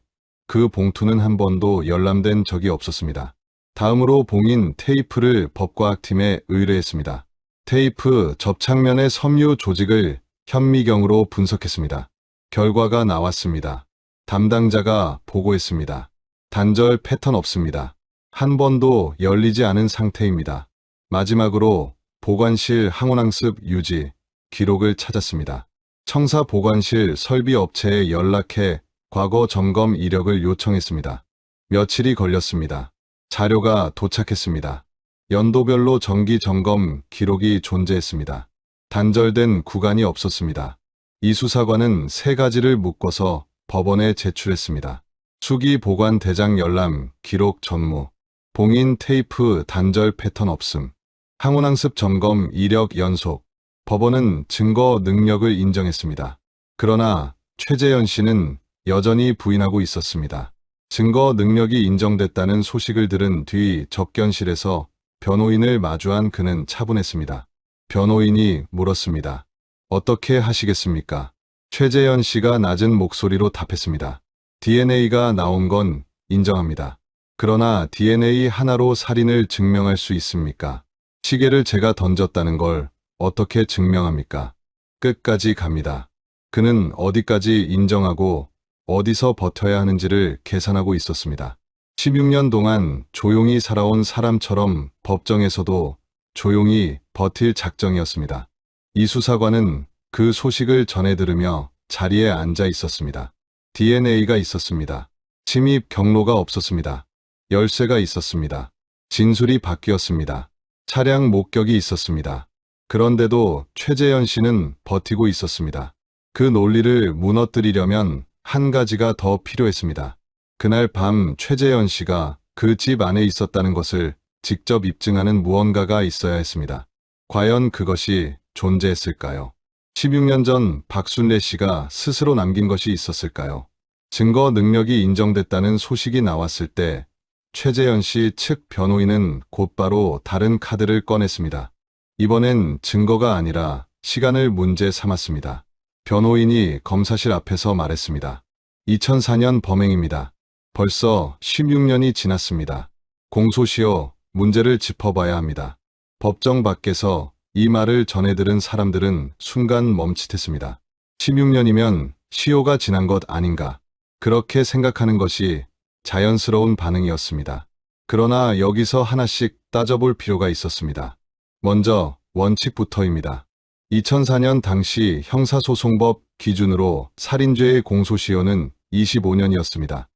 그 봉투는 한 번도 열람된 적이 없었습니다. 다음으로 봉인 테이프를 법과학팀에 의뢰했습니다. 테이프 접착면의 섬유 조직을 현미경으로 분석했습니다. 결과가 나왔습니다. 담당자가 보고했습니다. 단절 패턴 없습니다. 한 번도 열리지 않은 상태입니다. 마지막으로 보관실 항원항습 유지 기록을 찾았습니다. 청사 보관실 설비 업체에 연락해 과거 점검 이력을 요청했습니다. 며칠이 걸렸습니다. 자료가 도착했습니다. 연도별로 정기 점검 기록이 존재했습니다. 단절된 구간이 없었습니다. 이 수사관은 세 가지를 묶어서 법원에 제출했습니다. 수기 보관 대장 열람 기록 전무, 봉인 테이프 단절 패턴 없음, 항원항습 점검 이력 연속. 법원은 증거 능력을 인정했습니다. 그러나 최재현 씨는 여전히 부인하고 있었습니다. 증거 능력이 인정됐다는 소식을 들은 뒤 접견실에서 변호인을 마주한 그는 차분했습니다. 변호인이 물었습니다. 어떻게 하시겠습니까? 최재현 씨가 낮은 목소리로 답했습니다. DNA가 나온 건 인정합니다. 그러나 DNA 하나로 살인을 증명할 수 있습니까? 시계를 제가 던졌다는 걸 어떻게 증명합니까? 끝까지 갑니다. 그는 어디까지 인정하고 어디서 버텨야 하는지를 계산하고 있었습니다. 16년 동안 조용히 살아온 사람처럼 법정에서도 조용히 버틸 작정이었습니다. 이 수사관은 그 소식을 전해 들으며 자리에 앉아 있었습니다. DNA가 있었습니다. 침입 경로가 없었습니다. 열쇠가 있었습니다. 진술이 바뀌었습니다. 차량 목격이 있었습니다. 그런데도 최재현 씨는 버티고 있었습니다. 그 논리를 무너뜨리려면 한 가지가 더 필요했습니다. 그날 밤 최재현 씨가 그 집 안에 있었다는 것을 직접 입증하는 무언가가 있어야 했습니다. 과연 그것이 존재했을까요? 16년 전 박순례 씨가 스스로 남긴 것이 있었을까요? 증거 능력이 인정됐다는 소식이 나왔을 때 최재현 씨 측 변호인은 곧바로 다른 카드를 꺼냈습니다. 이번엔 증거가 아니라 시간을 문제 삼았습니다. 변호인이 검사실 앞에서 말했습니다. 2004년 범행입니다. 벌써 16년이 지났습니다. 공소시효 문제를 짚어봐야 합니다. 법정 밖에서 이 말을 전해들은 사람들은 순간 멈칫했습니다. 16년이면 시효가 지난 것 아닌가. 그렇게 생각하는 것이 자연스러운 반응이었습니다. 그러나 여기서 하나씩 따져볼 필요가 있었습니다. 먼저 원칙부터입니다. 2004년 당시 형사소송법 기준으로 살인죄의 공소시효는 25년이었습니다.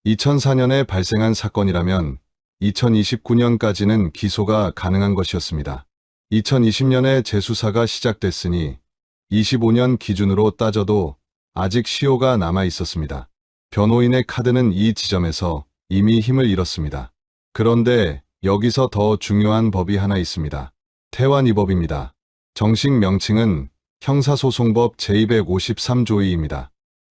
2004년에 발생한 사건이라면 2029년까지는 기소가 가능한 것이었습니다. 2020년에 재수사가 시작됐으니 25년 기준으로 따져도 아직 시효가 남아 있었습니다. 변호인의 카드는 이 지점에서 이미 힘을 잃었습니다. 그런데 여기서 더 중요한 법이 하나 있습니다. 태완이법입니다. 정식 명칭은 형사소송법 제253조입니다.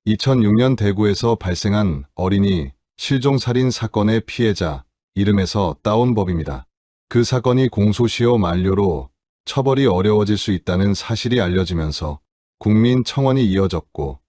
2006년 대구에서 발생한 어린이 실종살인 사건의 피해자 이름에서 따온 법입니다. 그 사건이 공소시효 만료로 처벌이 어려워질 수 있다는 사실이 알려지면서 국민 청원이 이어졌고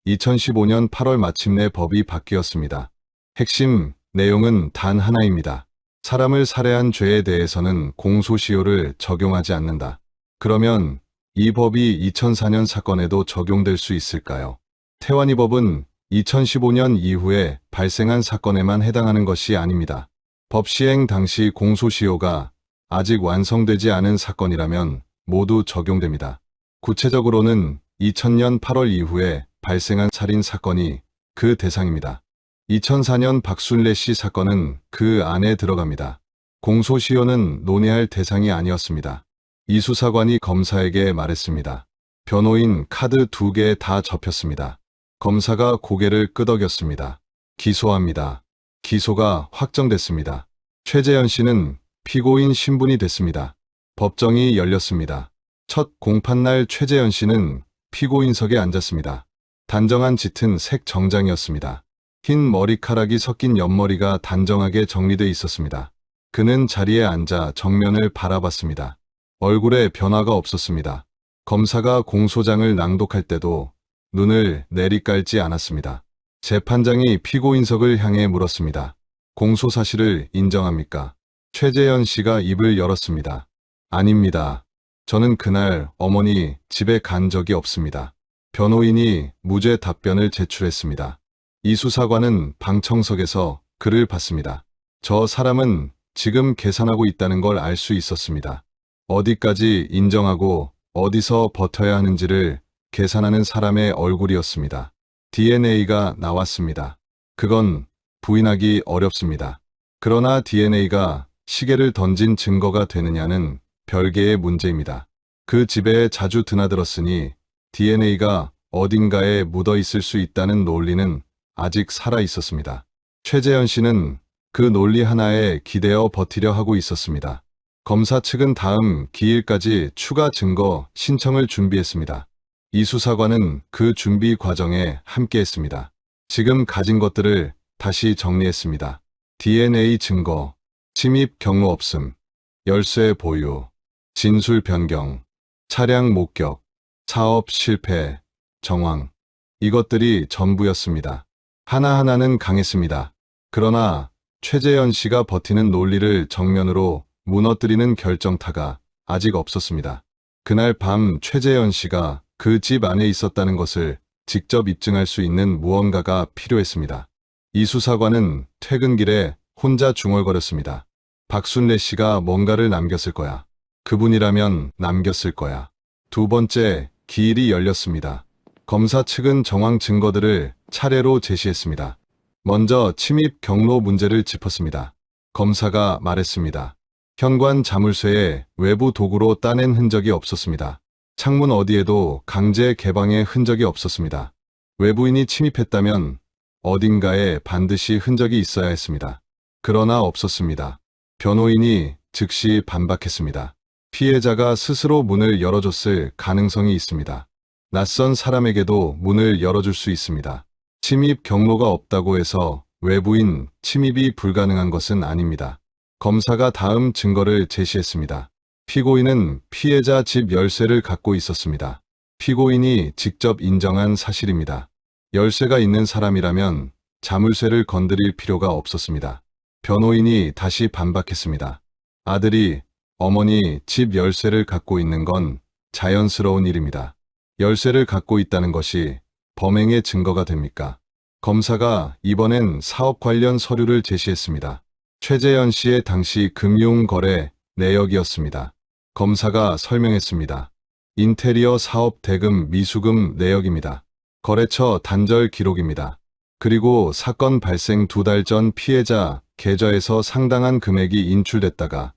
2015년 8월 마침내 법이 바뀌었습니다. 핵심 내용은 단 하나입니다. 사람을 살해한 죄에 대해서는 공소시효를 적용하지 않는다. 그러면 이 법이 2004년 사건에도 적용될 수 있을까요? 태완이법은 2015년 이후에 발생한 사건에만 해당하는 것이 아닙니다. 법 시행 당시 공소시효가 아직 완성되지 않은 사건이라면 모두 적용됩니다. 구체적으로는 2000년 8월 이후에 발생한 살인 사건이 그 대상입니다. 2004년 박순례 씨 사건은 그 안에 들어갑니다. 공소시효는 논의할 대상이 아니었습니다. 이 수사관이 검사에게 말했습니다. 변호인 카드 2개 다 접혔습니다. 검사가 고개를 끄덕였습니다. 기소합니다. 기소가 확정됐습니다. 최재현 씨는 피고인 신분이 됐습니다. 법정이 열렸습니다. 첫 공판날 최재현 씨는 피고인석에 앉았습니다. 단정한 짙은 색 정장이었습니다. 흰 머리카락이 섞인 옆머리가 단정하게 정리돼 있었습니다. 그는 자리에 앉아 정면을 바라봤습니다. 얼굴에 변화가 없었습니다. 검사가 공소장을 낭독할 때도 눈을 내리깔지 않았습니다. 재판장이 피고인석을 향해 물었습니다. 공소 사실을 인정합니까? 최재현 씨가 입을 열었습니다. 아닙니다. 저는 그날 어머니 집에 간 적이 없습니다. 변호인이 무죄 답변을 제출했습니다. 이 수사관은 방청석에서 그를 봤습니다. 저 사람은 지금 계산하고 있다는 걸 알 수 있었습니다. 어디까지 인정하고 어디서 버텨야 하는지를 계산하는 사람의 얼굴이었습니다. DNA가 나왔습니다. 그건 부인하기 어렵습니다. 그러나 DNA가 시계를 던진 증거가 되느냐는 별개의 문제입니다. 그 집에 자주 드나들었으니 DNA가 어딘가에 묻어 있을 수 있다는 논리는 아직 살아 있었습니다. 최재현 씨는 그 논리 하나에 기대어 버티려 하고 있었습니다. 검사 측은 다음 기일까지 추가 증거 신청을 준비했습니다. 이 수사관은 그 준비 과정에 함께했습니다. 지금 가진 것들을 다시 정리했습니다. DNA 증거, 침입 경로 없음, 열쇠 보유, 진술 변경, 차량 목격, 사업 실패, 정황. 이것들이 전부였습니다. 하나하나는 강했습니다. 그러나 최재현 씨가 버티는 논리를 정면으로 무너뜨리는 결정타가 아직 없었습니다. 그날 밤 최재현 씨가 그 집 안에 있었다는 것을 직접 입증할 수 있는 무언가가 필요했습니다. 이 수사관은 퇴근길에 혼자 중얼거렸습니다. 박순례 씨가 뭔가를 남겼을 거야. 그분이라면 남겼을 거야. 두 번째 기일이 열렸습니다. 검사 측은 정황 증거들을 차례로 제시했습니다. 먼저 침입 경로 문제를 짚었습니다. 검사가 말했습니다. 현관 자물쇠에 외부 도구로 따낸 흔적이 없었습니다. 창문 어디에도 강제 개방의 흔적이 없었습니다. 외부인이 침입했다면 어딘가에 반드시 흔적이 있어야 했습니다. 그러나 없었습니다. 변호인이 즉시 반박했습니다. 피해자가 스스로 문을 열어줬을 가능성이 있습니다. 낯선 사람에게도 문을 열어줄 수 있습니다. 침입 경로가 없다고 해서 외부인 침입이 불가능한 것은 아닙니다. 검사가 다음 증거를 제시했습니다. 피고인은 피해자 집 열쇠를 갖고 있었습니다. 피고인이 직접 인정한 사실입니다. 열쇠가 있는 사람이라면 자물쇠를 건드릴 필요가 없었습니다. 변호인이 다시 반박했습니다. 아들이 어머니 집 열쇠를 갖고 있는 건 자연스러운 일입니다. 열쇠를 갖고 있다는 것이 범행의 증거가 됩니까? 검사가 이번엔 사업 관련 서류를 제시했습니다. 최재현 씨의 당시 금융거래 내역이었습니다. 검사가 설명했습니다. 인테리어 사업 대금 미수금 내역입니다. 거래처 단절 기록입니다. 그리고 사건 발생 2달 전 피해자 계좌에서 상당한 금액이 인출됐다가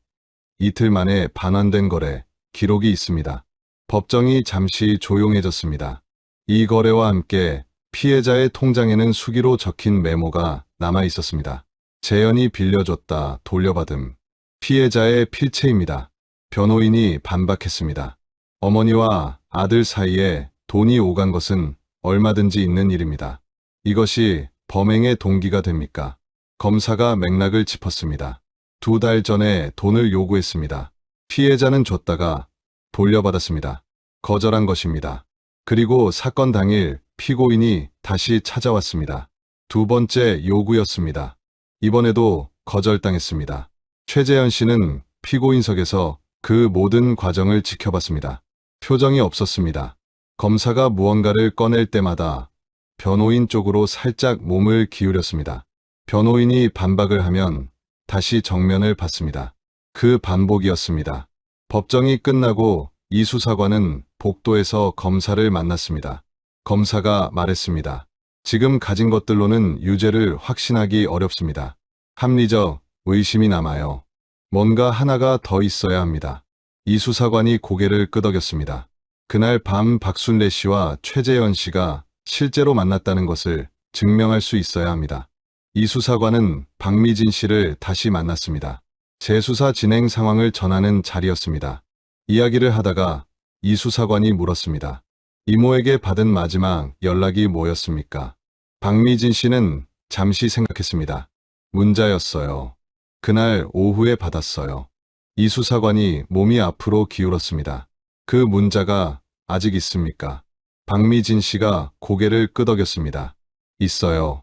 이틀 만에 반환된 거래 기록이 있습니다. 법정이 잠시 조용해졌습니다. 이 거래와 함께 피해자의 통장에는 수기로 적힌 메모가 남아 있었습니다. 재현이 빌려줬다 돌려받음. 피해자의 필체입니다. 변호인이 반박했습니다. 어머니와 아들 사이에 돈이 오간 것은 얼마든지 있는 일입니다. 이것이 범행의 동기가 됩니까? 검사가 맥락을 짚었습니다. 2달 전에 돈을 요구했습니다. 피해자는 줬다가 돌려받았습니다. 거절한 것입니다. 그리고 사건 당일 피고인이 다시 찾아왔습니다. 두 번째 요구였습니다. 이번에도 거절당했습니다. 최재현 씨는 피고인석에서 그 모든 과정을 지켜봤습니다. 표정이 없었습니다. 검사가 무언가를 꺼낼 때마다 변호인 쪽으로 살짝 몸을 기울였습니다. 변호인이 반박을 하면 다시 정면을 봤습니다. 그 반복이었습니다. 법정이 끝나고 이 수사관은 복도에서 검사를 만났습니다. 검사가 말했습니다. 지금 가진 것들로는 유죄를 확신하기 어렵습니다. 합리적 의심이 남아요. 뭔가 하나가 더 있어야 합니다. 이 수사관이 고개를 끄덕였습니다. 그날 밤 박순례 씨와 최재현 씨가 실제로 만났다는 것을 증명할 수 있어야 합니다. 이 수사관은 박미진 씨를 다시 만났습니다. 재수사 진행 상황을 전하는 자리였습니다. 이야기를 하다가 이 수사관이 물었습니다. 이모에게 받은 마지막 연락이 뭐였습니까? 박미진 씨는 잠시 생각했습니다. 문자였어요. 그날 오후에 받았어요. 이 수사관이 몸이 앞으로 기울었습니다. 그 문자가 아직 있습니까? 박미진 씨가 고개를 끄덕였습니다. 있어요.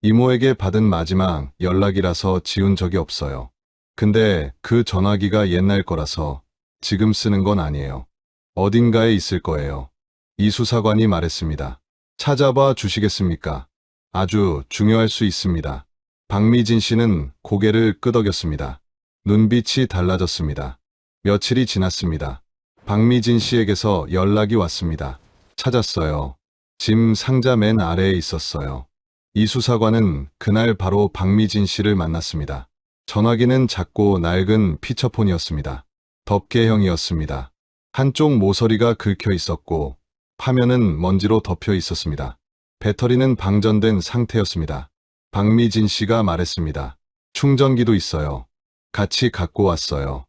이모에게 받은 마지막 연락이라서 지운 적이 없어요. 근데 그 전화기가 옛날 거라서 지금 쓰는 건 아니에요. 어딘가에 있을 거예요. 이 수사관이 말했습니다. 찾아봐 주시겠습니까? 아주 중요할 수 있습니다. 박미진 씨는 고개를 끄덕였습니다. 눈빛이 달라졌습니다. 며칠이 지났습니다. 박미진 씨에게서 연락이 왔습니다. 찾았어요. 짐 상자 맨 아래에 있었어요. 이 수사관은 그날 바로 박미진 씨를 만났습니다. 전화기는 작고 낡은 피처폰이었습니다. 덮개형이었습니다. 한쪽 모서리가 긁혀 있었고 화면은 먼지로 덮여 있었습니다. 배터리는 방전된 상태였습니다. 박미진 씨가 말했습니다. 충전기도 있어요. 같이 갖고 왔어요.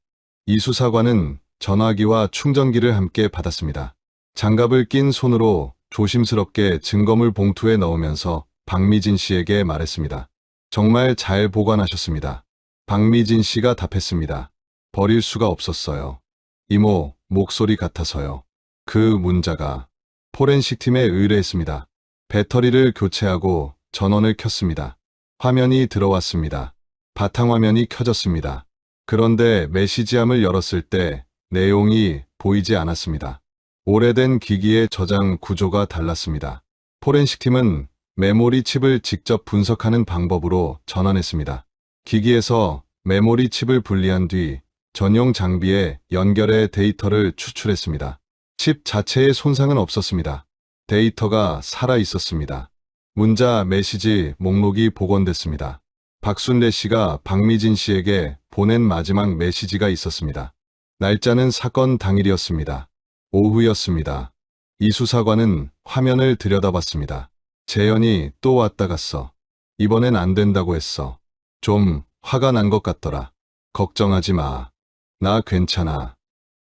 이 수사관은 전화기와 충전기를 함께 받았습니다. 장갑을 낀 손으로 조심스럽게 증거물 봉투에 넣으면서 박미진 씨에게 말했습니다. 정말 잘 보관하셨습니다. 박미진 씨가 답했습니다. 버릴 수가 없었어요. 이모, 목소리 같아서요. 그 문자가 포렌식 팀에 의뢰했습니다. 배터리를 교체하고 전원을 켰습니다. 화면이 들어왔습니다. 바탕화면이 켜졌습니다. 그런데 메시지함을 열었을 때 내용이 보이지 않았습니다. 오래된 기기의 저장 구조가 달랐습니다. 포렌식 팀은 메모리 칩을 직접 분석하는 방법으로 전환했습니다. 기기에서 메모리 칩을 분리한 뒤 전용 장비에 연결해 데이터를 추출했습니다. 칩 자체에 손상은 없었습니다. 데이터가 살아 있었습니다. 문자, 메시지, 목록이 복원됐습니다. 박순례 씨가 박미진 씨에게 보낸 마지막 메시지가 있었습니다. 날짜는 사건 당일이었습니다. 오후였습니다. 이 수사관은 화면을 들여다봤습니다. 재현이 또 왔다 갔어. 이번엔 안 된다고 했어. 좀 화가 난 것 같더라. 걱정하지 마. 나 괜찮아.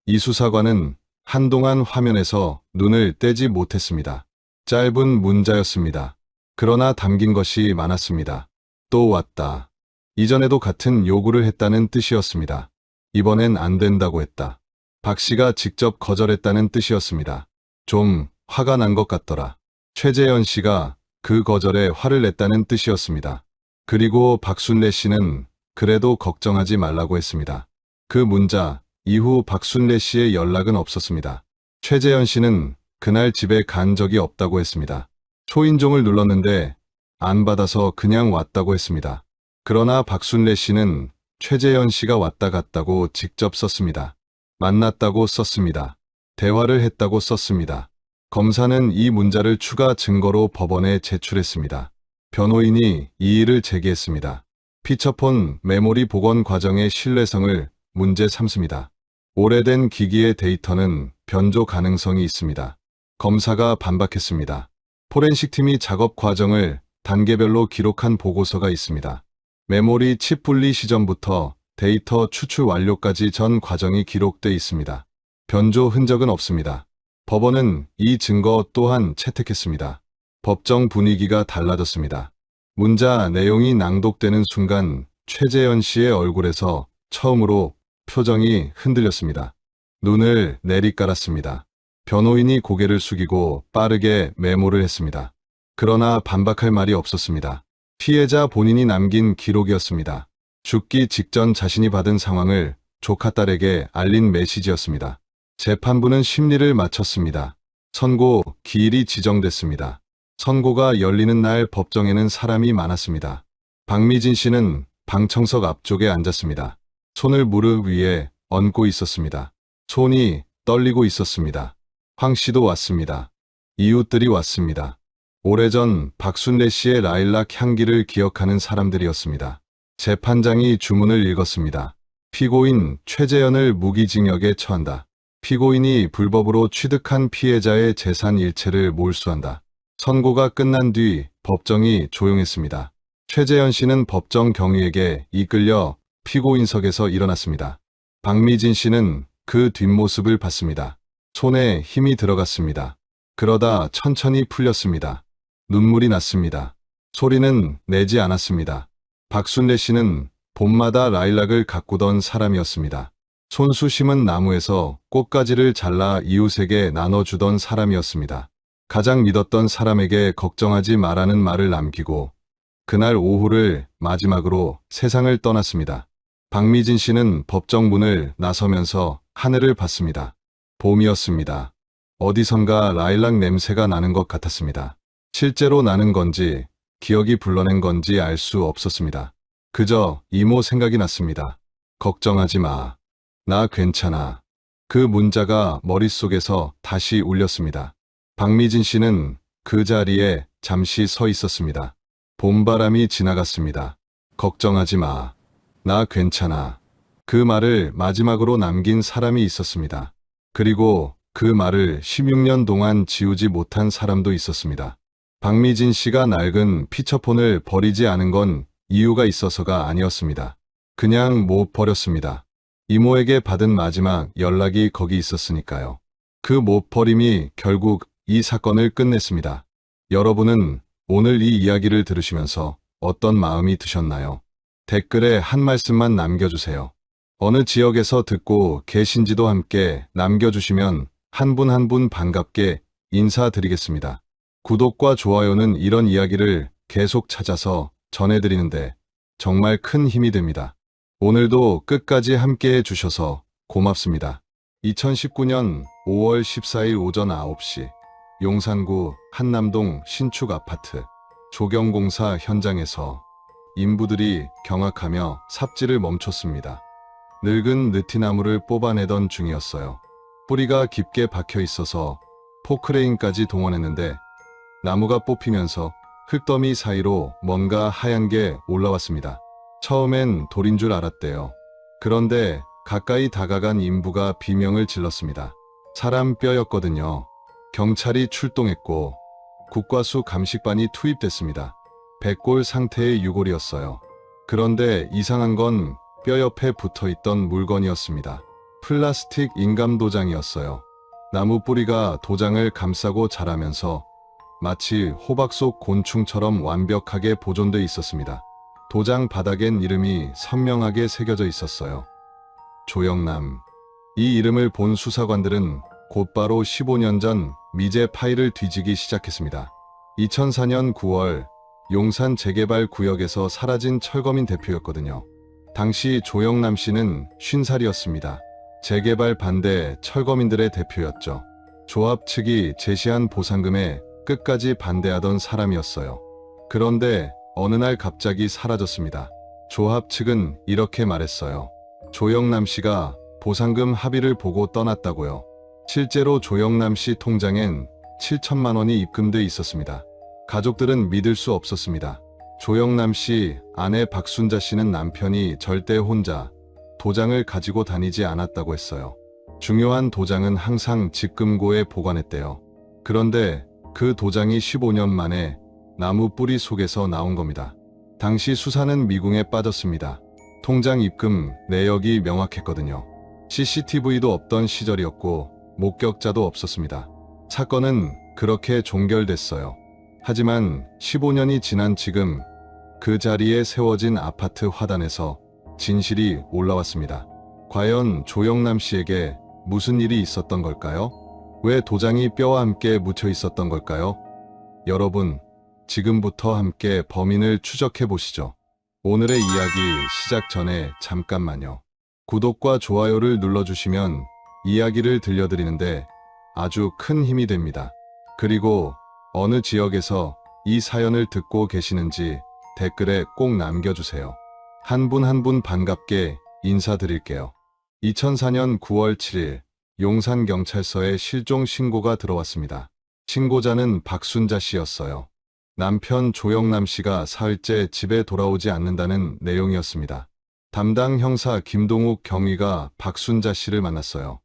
이 수사관은 한동안 화면에서 눈을 떼지 못했습니다. 짧은 문자였습니다. 그러나 담긴 것이 많았습니다. 또 왔다. 이전에도 같은 요구를 했다는 뜻이었습니다. 이번엔 안 된다고 했다. 박 씨가 직접 거절했다는 뜻이었습니다. 좀 화가 난 것 같더라. 최재현 씨가 그 거절에 화를 냈다는 뜻이었습니다. 그리고 박순례 씨는 그래도 걱정하지 말라고 했습니다. 그 문자 이후 박순례 씨의 연락은 없었습니다. 최재현 씨는 그날 집에 간 적이 없다고 했습니다. 초인종을 눌렀는데 안 받아서 그냥 왔다고 했습니다. 그러나 박순례 씨는 최재현 씨가 왔다 갔다고 직접 썼습니다. 만났다고 썼습니다. 대화를 했다고 썼습니다. 검사는 이 문자를 추가 증거로 법원에 제출했습니다. 변호인이 이의를 제기했습니다. 피처폰 메모리 복원 과정의 신뢰성을 문제 삼습니다. 오래된 기기의 데이터는 변조 가능성이 있습니다. 검사가 반박했습니다. 포렌식 팀이 작업 과정을 단계별로 기록한 보고서가 있습니다. 메모리 칩 분리 시점부터 데이터 추출 완료까지 전 과정이 기록돼 있습니다. 변조 흔적은 없습니다. 법원은 이 증거 또한 채택했습니다. 법정 분위기가 달라졌습니다. 문자 내용이 낭독되는 순간 최재현 씨의 얼굴에서 처음으로 표정이 흔들렸습니다. 눈을 내리깔았습니다. 변호인이 고개를 숙이고 빠르게 메모를 했습니다. 그러나 반박할 말이 없었습니다. 피해자 본인이 남긴 기록이었습니다. 죽기 직전 자신이 받은 상황을 조카딸에게 알린 메시지였습니다. 재판부는 심리를 마쳤습니다. 선고 기일이 지정됐습니다. 선고가 열리는 날 법정에는 사람이 많았습니다. 박미진 씨는 방청석 앞쪽에 앉았습니다. 손을 무릎 위에 얹고 있었습니다. 손이 떨리고 있었습니다. 황 씨도 왔습니다. 이웃들이 왔습니다. 오래전 박순례 씨의 라일락 향기를 기억하는 사람들이었습니다. 재판장이 주문을 읽었습니다. 피고인 최재현을 무기징역에 처한다. 피고인이 불법으로 취득한 피해자의 재산 일체를 몰수한다. 선고가 끝난 뒤 법정이 조용했습니다. 최재현 씨는 법정 경위에게 이끌려 피고인석에서 일어났습니다. 박미진 씨는 그 뒷모습을 봤습니다. 손에 힘이 들어갔습니다. 그러다 천천히 풀렸습니다. 눈물이 났습니다. 소리는 내지 않았습니다. 박순례 씨는 봄마다 라일락을 가꾸던 사람이었습니다. 손수 심은 나무에서 꽃가지를 잘라 이웃에게 나눠주던 사람이었습니다. 가장 믿었던 사람에게 걱정하지 말라는 말을 남기고 그날 오후를 마지막으로 세상을 떠났습니다. 박미진 씨는 법정 문을 나서면서 하늘을 봤습니다. 봄이었습니다. 어디선가 라일락 냄새가 나는 것 같았습니다. 실제로 나는 건지 기억이 불러낸 건지 알 수 없었습니다. 그저 이모 생각이 났습니다. 걱정하지 마. 나 괜찮아. 그 문자가 머릿속에서 다시 울렸습니다. 박미진 씨는 그 자리에 잠시 서 있었습니다. 봄바람이 지나갔습니다. 걱정하지 마. 나 괜찮아. 그 말을 마지막으로 남긴 사람이 있었습니다. 그리고 그 말을 16년 동안 지우지 못한 사람도 있었습니다. 박미진 씨가 낡은 피처폰을 버리지 않은 건 이유가 있어서가 아니었습니다. 그냥 못 버렸습니다. 이모에게 받은 마지막 연락이 거기 있었으니까요. 그 못 버림이 결국 이 사건을 끝냈습니다. 여러분은 오늘 이 이야기를 들으시면서 어떤 마음이 드셨나요? 댓글에 한 말씀만 남겨주세요. 어느 지역에서 듣고 계신지도 함께 남겨주시면 한 분 한 분 반갑게 인사드리겠습니다. 구독과 좋아요는 이런 이야기를 계속 찾아서 전해드리는데 정말 큰 힘이 됩니다. 오늘도 끝까지 함께 해주셔서 고맙습니다. 2019년 5월 14일 오전 9시 용산구 한남동 신축 아파트 조경공사 현장에서 인부들이 경악하며 삽질을 멈췄습니다. 늙은 느티나무를 뽑아내던 중이었어요. 뿌리가 깊게 박혀 있어서 포크레인까지 동원했는데 나무가 뽑히면서 흙더미 사이로 뭔가 하얀 게 올라왔습니다. 처음엔 돌인 줄 알았대요. 그런데 가까이 다가간 인부가 비명을 질렀습니다. 사람 뼈였거든요. 경찰이 출동했고 국과수 감식반이 투입됐습니다. 백골 상태의 유골이었어요. 그런데 이상한 건 뼈 옆에 붙어있던 물건이었습니다. 플라스틱 인감 도장이었어요. 나무 뿌리가 도장을 감싸고 자라면서 마치 호박 속 곤충처럼 완벽하게 보존돼 있었습니다. 도장 바닥엔 이름이 선명하게 새겨져 있었어요. 조영남. 이 이름을 본 수사관들은 곧바로 15년 전 미제 파일을 뒤지기 시작했습니다. 2004년 9월 용산 재개발 구역에서 사라진 철거민 대표였거든요. 당시 조영남 씨는 50살이었습니다. 재개발 반대 철거민들의 대표였죠. 조합 측이 제시한 보상금에 끝까지 반대하던 사람이었어요. 그런데 어느 날 갑자기 사라졌습니다. 조합 측은 이렇게 말했어요. 조영남 씨가 보상금 합의를 보고 떠났다고요. 실제로 조영남 씨 통장엔 7천만 원이 입금돼 있었습니다. 가족들은 믿을 수 없었습니다. 조영남 씨 아내 박순자 씨는 남편이 절대 혼자 도장을 가지고 다니지 않았다고 했어요. 중요한 도장은 항상 집금고에 보관했대요. 그런데 그 도장이 15년 만에 나무 뿌리 속에서 나온 겁니다. 당시 수사는 미궁에 빠졌습니다. 통장 입금 내역이 명확했거든요. CCTV도 없던 시절이었고 목격자도 없었습니다. 사건은 그렇게 종결됐어요. 하지만 15년이 지난 지금 그 자리에 세워진 아파트 화단에서 진실이 올라왔습니다. 과연 조영남 씨에게 무슨 일이 있었던 걸까요? 왜 도장이 뼈와 함께 묻혀 있었던 걸까요? 여러분, 지금부터 함께 범인을 추적해 보시죠. 오늘의 이야기 시작 전에 잠깐만요. 구독과 좋아요를 눌러주시면 이야기를 들려드리는데 아주 큰 힘이 됩니다. 그리고 어느 지역에서 이 사연을 듣고 계시는지 댓글에 꼭 남겨주세요. 한 분 한 분 반갑게 인사드릴게요. 2004년 9월 7일 용산경찰서에 실종 신고가 들어왔습니다. 신고자는 박순자 씨였어요. 남편 조영남 씨가 사흘째 집에 돌아오지 않는다는 내용이었습니다. 담당 형사 김동욱 경위가 박순자 씨를 만났어요.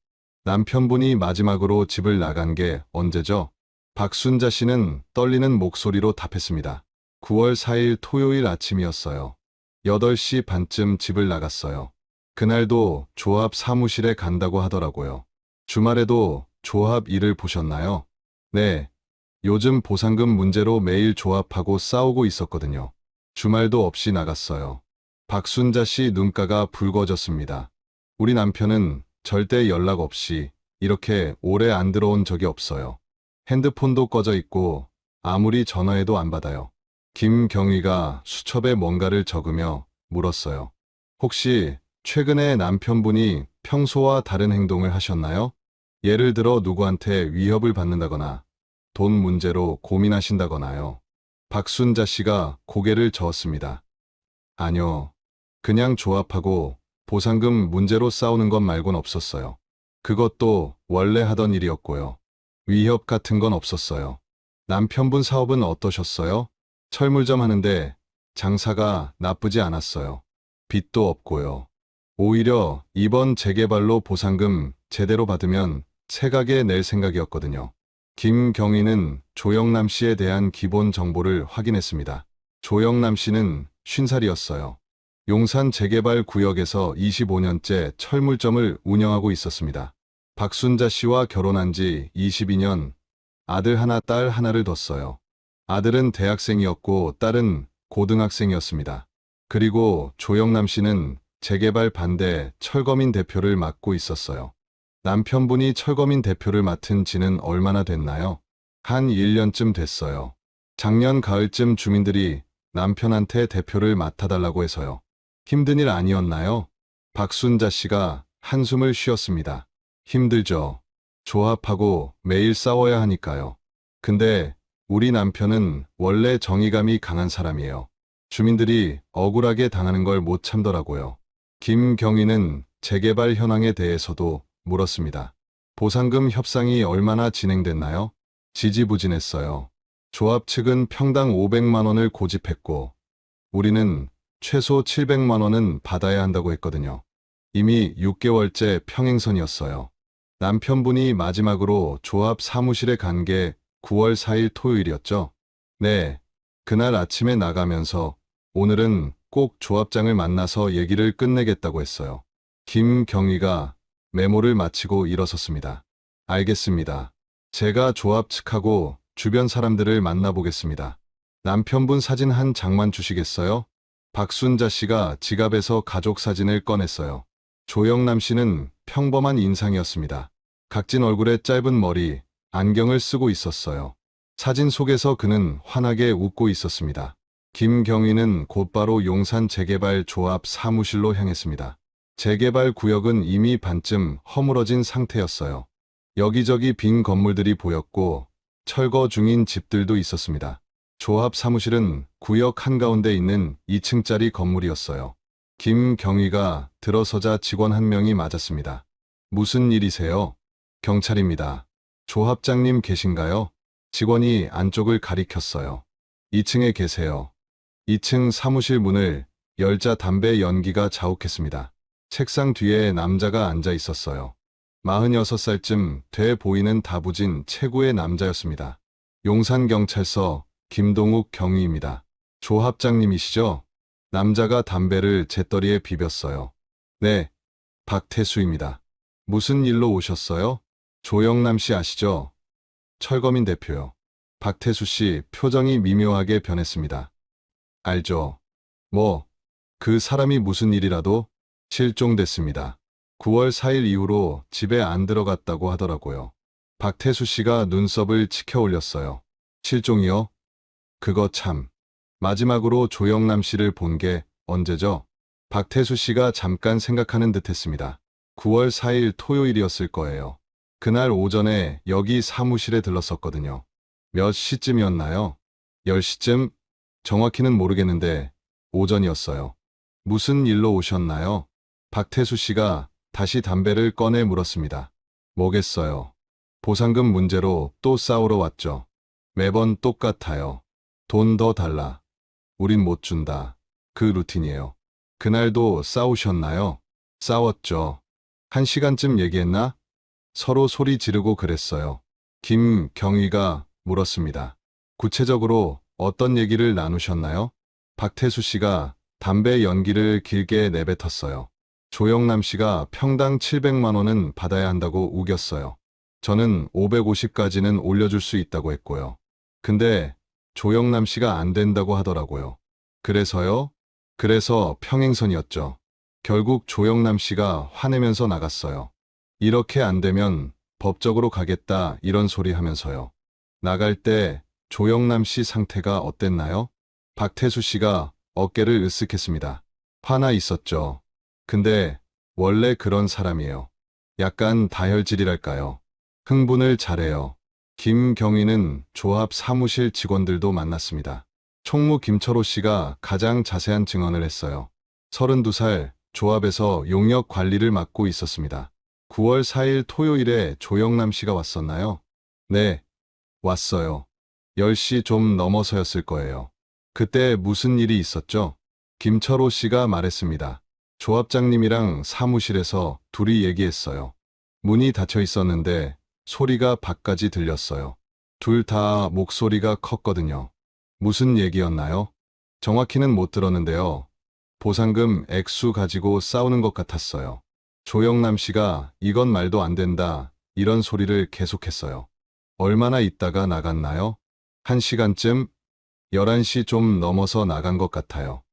남편분이 마지막으로 집을 나간 게 언제죠? 박순자 씨는 떨리는 목소리로 답했습니다. 9월 4일 토요일 아침이었어요. 8시 반쯤 집을 나갔어요. 그날도 조합 사무실에 간다고 하더라고요. 주말에도 조합 일을 보셨나요? 네. 요즘 보상금 문제로 매일 조합하고 싸우고 있었거든요. 주말도 없이 나갔어요. 박순자 씨 눈가가 붉어졌습니다. 우리 남편은 절대 연락 없이 이렇게 오래 안 들어온 적이 없어요. 핸드폰도 꺼져 있고 아무리 전화해도 안 받아요. 김경위가 수첩에 뭔가를 적으며 물었어요. 혹시 최근에 남편분이 평소와 다른 행동을 하셨나요? 예를 들어 누구한테 위협을 받는다거나 돈 문제로 고민하신다거나요. 박순자 씨가 고개를 저었습니다. 아니요. 그냥 조합하고 보상금 문제로 싸우는 것 말곤 없었어요. 그것도 원래 하던 일이었고요. 위협 같은 건 없었어요. 남편분 사업은 어떠셨어요? 철물점 하는데 장사가 나쁘지 않았어요. 빚도 없고요. 오히려 이번 재개발로 보상금 제대로 받으면 새 가게 낼 생각이었거든요. 김경희는 조영남 씨에 대한 기본 정보를 확인했습니다. 조영남 씨는 50살이었어요. 용산 재개발 구역에서 25년째 철물점을 운영하고 있었습니다. 박순자 씨와 결혼한 지 22년, 아들 하나, 딸 하나를 뒀어요. 아들은 대학생이었고 딸은 고등학생이었습니다. 그리고 조영남 씨는 재개발 반대 철거민 대표를 맡고 있었어요. 남편분이 철거민 대표를 맡은 지는 얼마나 됐나요? 한 1년쯤 됐어요. 작년 가을쯤 주민들이 남편한테 대표를 맡아달라고 해서요. 힘든 일 아니었나요? 박순자 씨가 한숨을 쉬었습니다. 힘들죠. 조합하고 매일 싸워야 하니까요. 근데 우리 남편은 원래 정의감이 강한 사람이에요. 주민들이 억울하게 당하는 걸 못 참더라고요. 김경희는 재개발 현황에 대해서도 물었습니다. 보상금 협상이 얼마나 진행됐나요? 지지부진했어요. 조합 측은 평당 500만 원을 고집했고 우리는 최소 700만 원은 받아야 한다고 했거든요. 이미 6개월째 평행선이었어요. 남편분이 마지막으로 조합 사무실에 간 게 9월 4일 토요일이었죠. 네, 그날 아침에 나가면서 오늘은 꼭 조합장을 만나서 얘기를 끝내겠다고 했어요. 김경희가 메모를 마치고 일어섰습니다. 알겠습니다. 제가 조합 측하고 주변 사람들을 만나보겠습니다. 남편분 사진 한 장만 주시겠어요? 박순자 씨가 지갑에서 가족 사진을 꺼냈어요. 조영남 씨는 평범한 인상이었습니다. 각진 얼굴에 짧은 머리, 안경을 쓰고 있었어요. 사진 속에서 그는 환하게 웃고 있었습니다. 김경희는 곧바로 용산 재개발 조합 사무실로 향했습니다. 재개발 구역은 이미 반쯤 허물어진 상태였어요. 여기저기 빈 건물들이 보였고 철거 중인 집들도 있었습니다. 조합 사무실은 구역 한가운데 있는 2층짜리 건물이었어요. 김경희가 들어서자 직원 한 명이 맞았습니다. 무슨 일이세요? 경찰입니다. 조합장님 계신가요? 직원이 안쪽을 가리켰어요. 2층에 계세요. 2층 사무실 문을 열자 담배 연기가 자욱했습니다. 책상 뒤에 남자가 앉아 있었어요. 46살쯤 돼 보이는 다부진 체구의 남자였습니다. 용산경찰서 김동욱 경위입니다. 조합장님이시죠? 남자가 담배를 재떨이에 비볐어요. 네, 박태수입니다. 무슨 일로 오셨어요? 조영남 씨 아시죠? 철거민 대표요. 박태수 씨 표정이 미묘하게 변했습니다. 알죠. 그 사람이 무슨 일이라도 실종됐습니다. 9월 4일 이후로 집에 안 들어갔다고 하더라고요. 박태수 씨가 눈썹을 치켜 올렸어요. 실종이요? 그거 참. 마지막으로 조영남 씨를 본 게 언제죠? 박태수 씨가 잠깐 생각하는 듯 했습니다. 9월 4일 토요일이었을 거예요. 그날 오전에 여기 사무실에 들렀었거든요. 몇 시쯤이었나요? 10시쯤? 정확히는 모르겠는데 오전이었어요. 무슨 일로 오셨나요? 박태수 씨가 다시 담배를 꺼내 물었습니다. 뭐겠어요. 보상금 문제로 또 싸우러 왔죠. 매번 똑같아요. 돈 더 달라. 우린 못 준다. 그 루틴이에요. 그날도 싸우셨나요? 싸웠죠. 1시간쯤 얘기했나? 서로 소리 지르고 그랬어요. 김경희가 물었습니다. 구체적으로 어떤 얘기를 나누셨나요? 박태수 씨가 담배 연기를 길게 내뱉었어요. 조영남 씨가 평당 700만 원은 받아야 한다고 우겼어요. 저는 550까지는 올려줄 수 있다고 했고요. 근데 조영남 씨가 안 된다고 하더라고요. 그래서요? 그래서 평행선이었죠. 결국 조영남 씨가 화내면서 나갔어요. 이렇게 안 되면 법적으로 가겠다 이런 소리 하면서요. 나갈 때 조영남 씨 상태가 어땠나요? 박태수 씨가 어깨를 으쓱했습니다. 화나 있었죠. 근데 원래 그런 사람이에요. 약간 다혈질이랄까요. 흥분을 잘해요. 김경희는 조합 사무실 직원들도 만났습니다. 총무 김철호 씨가 가장 자세한 증언을 했어요. 32살 조합에서 용역 관리를 맡고 있었습니다. 9월 4일 토요일에 조영남 씨가 왔었나요? 네, 왔어요. 10시 좀 넘어서였을 거예요. 그때 무슨 일이 있었죠? 김철호 씨가 말했습니다. 조합장님이랑 사무실에서 둘이 얘기했어요. 문이 닫혀 있었는데 소리가 밖까지 들렸어요. 둘 다 목소리가 컸거든요. 무슨 얘기였나요? 정확히는 못 들었는데요. 보상금 액수 가지고 싸우는 것 같았어요. 조영남 씨가 이건 말도 안 된다, 이런 소리를 계속했어요. 얼마나 있다가 나갔나요? 1시간쯤? 11시 좀 넘어서 나간 것 같아요.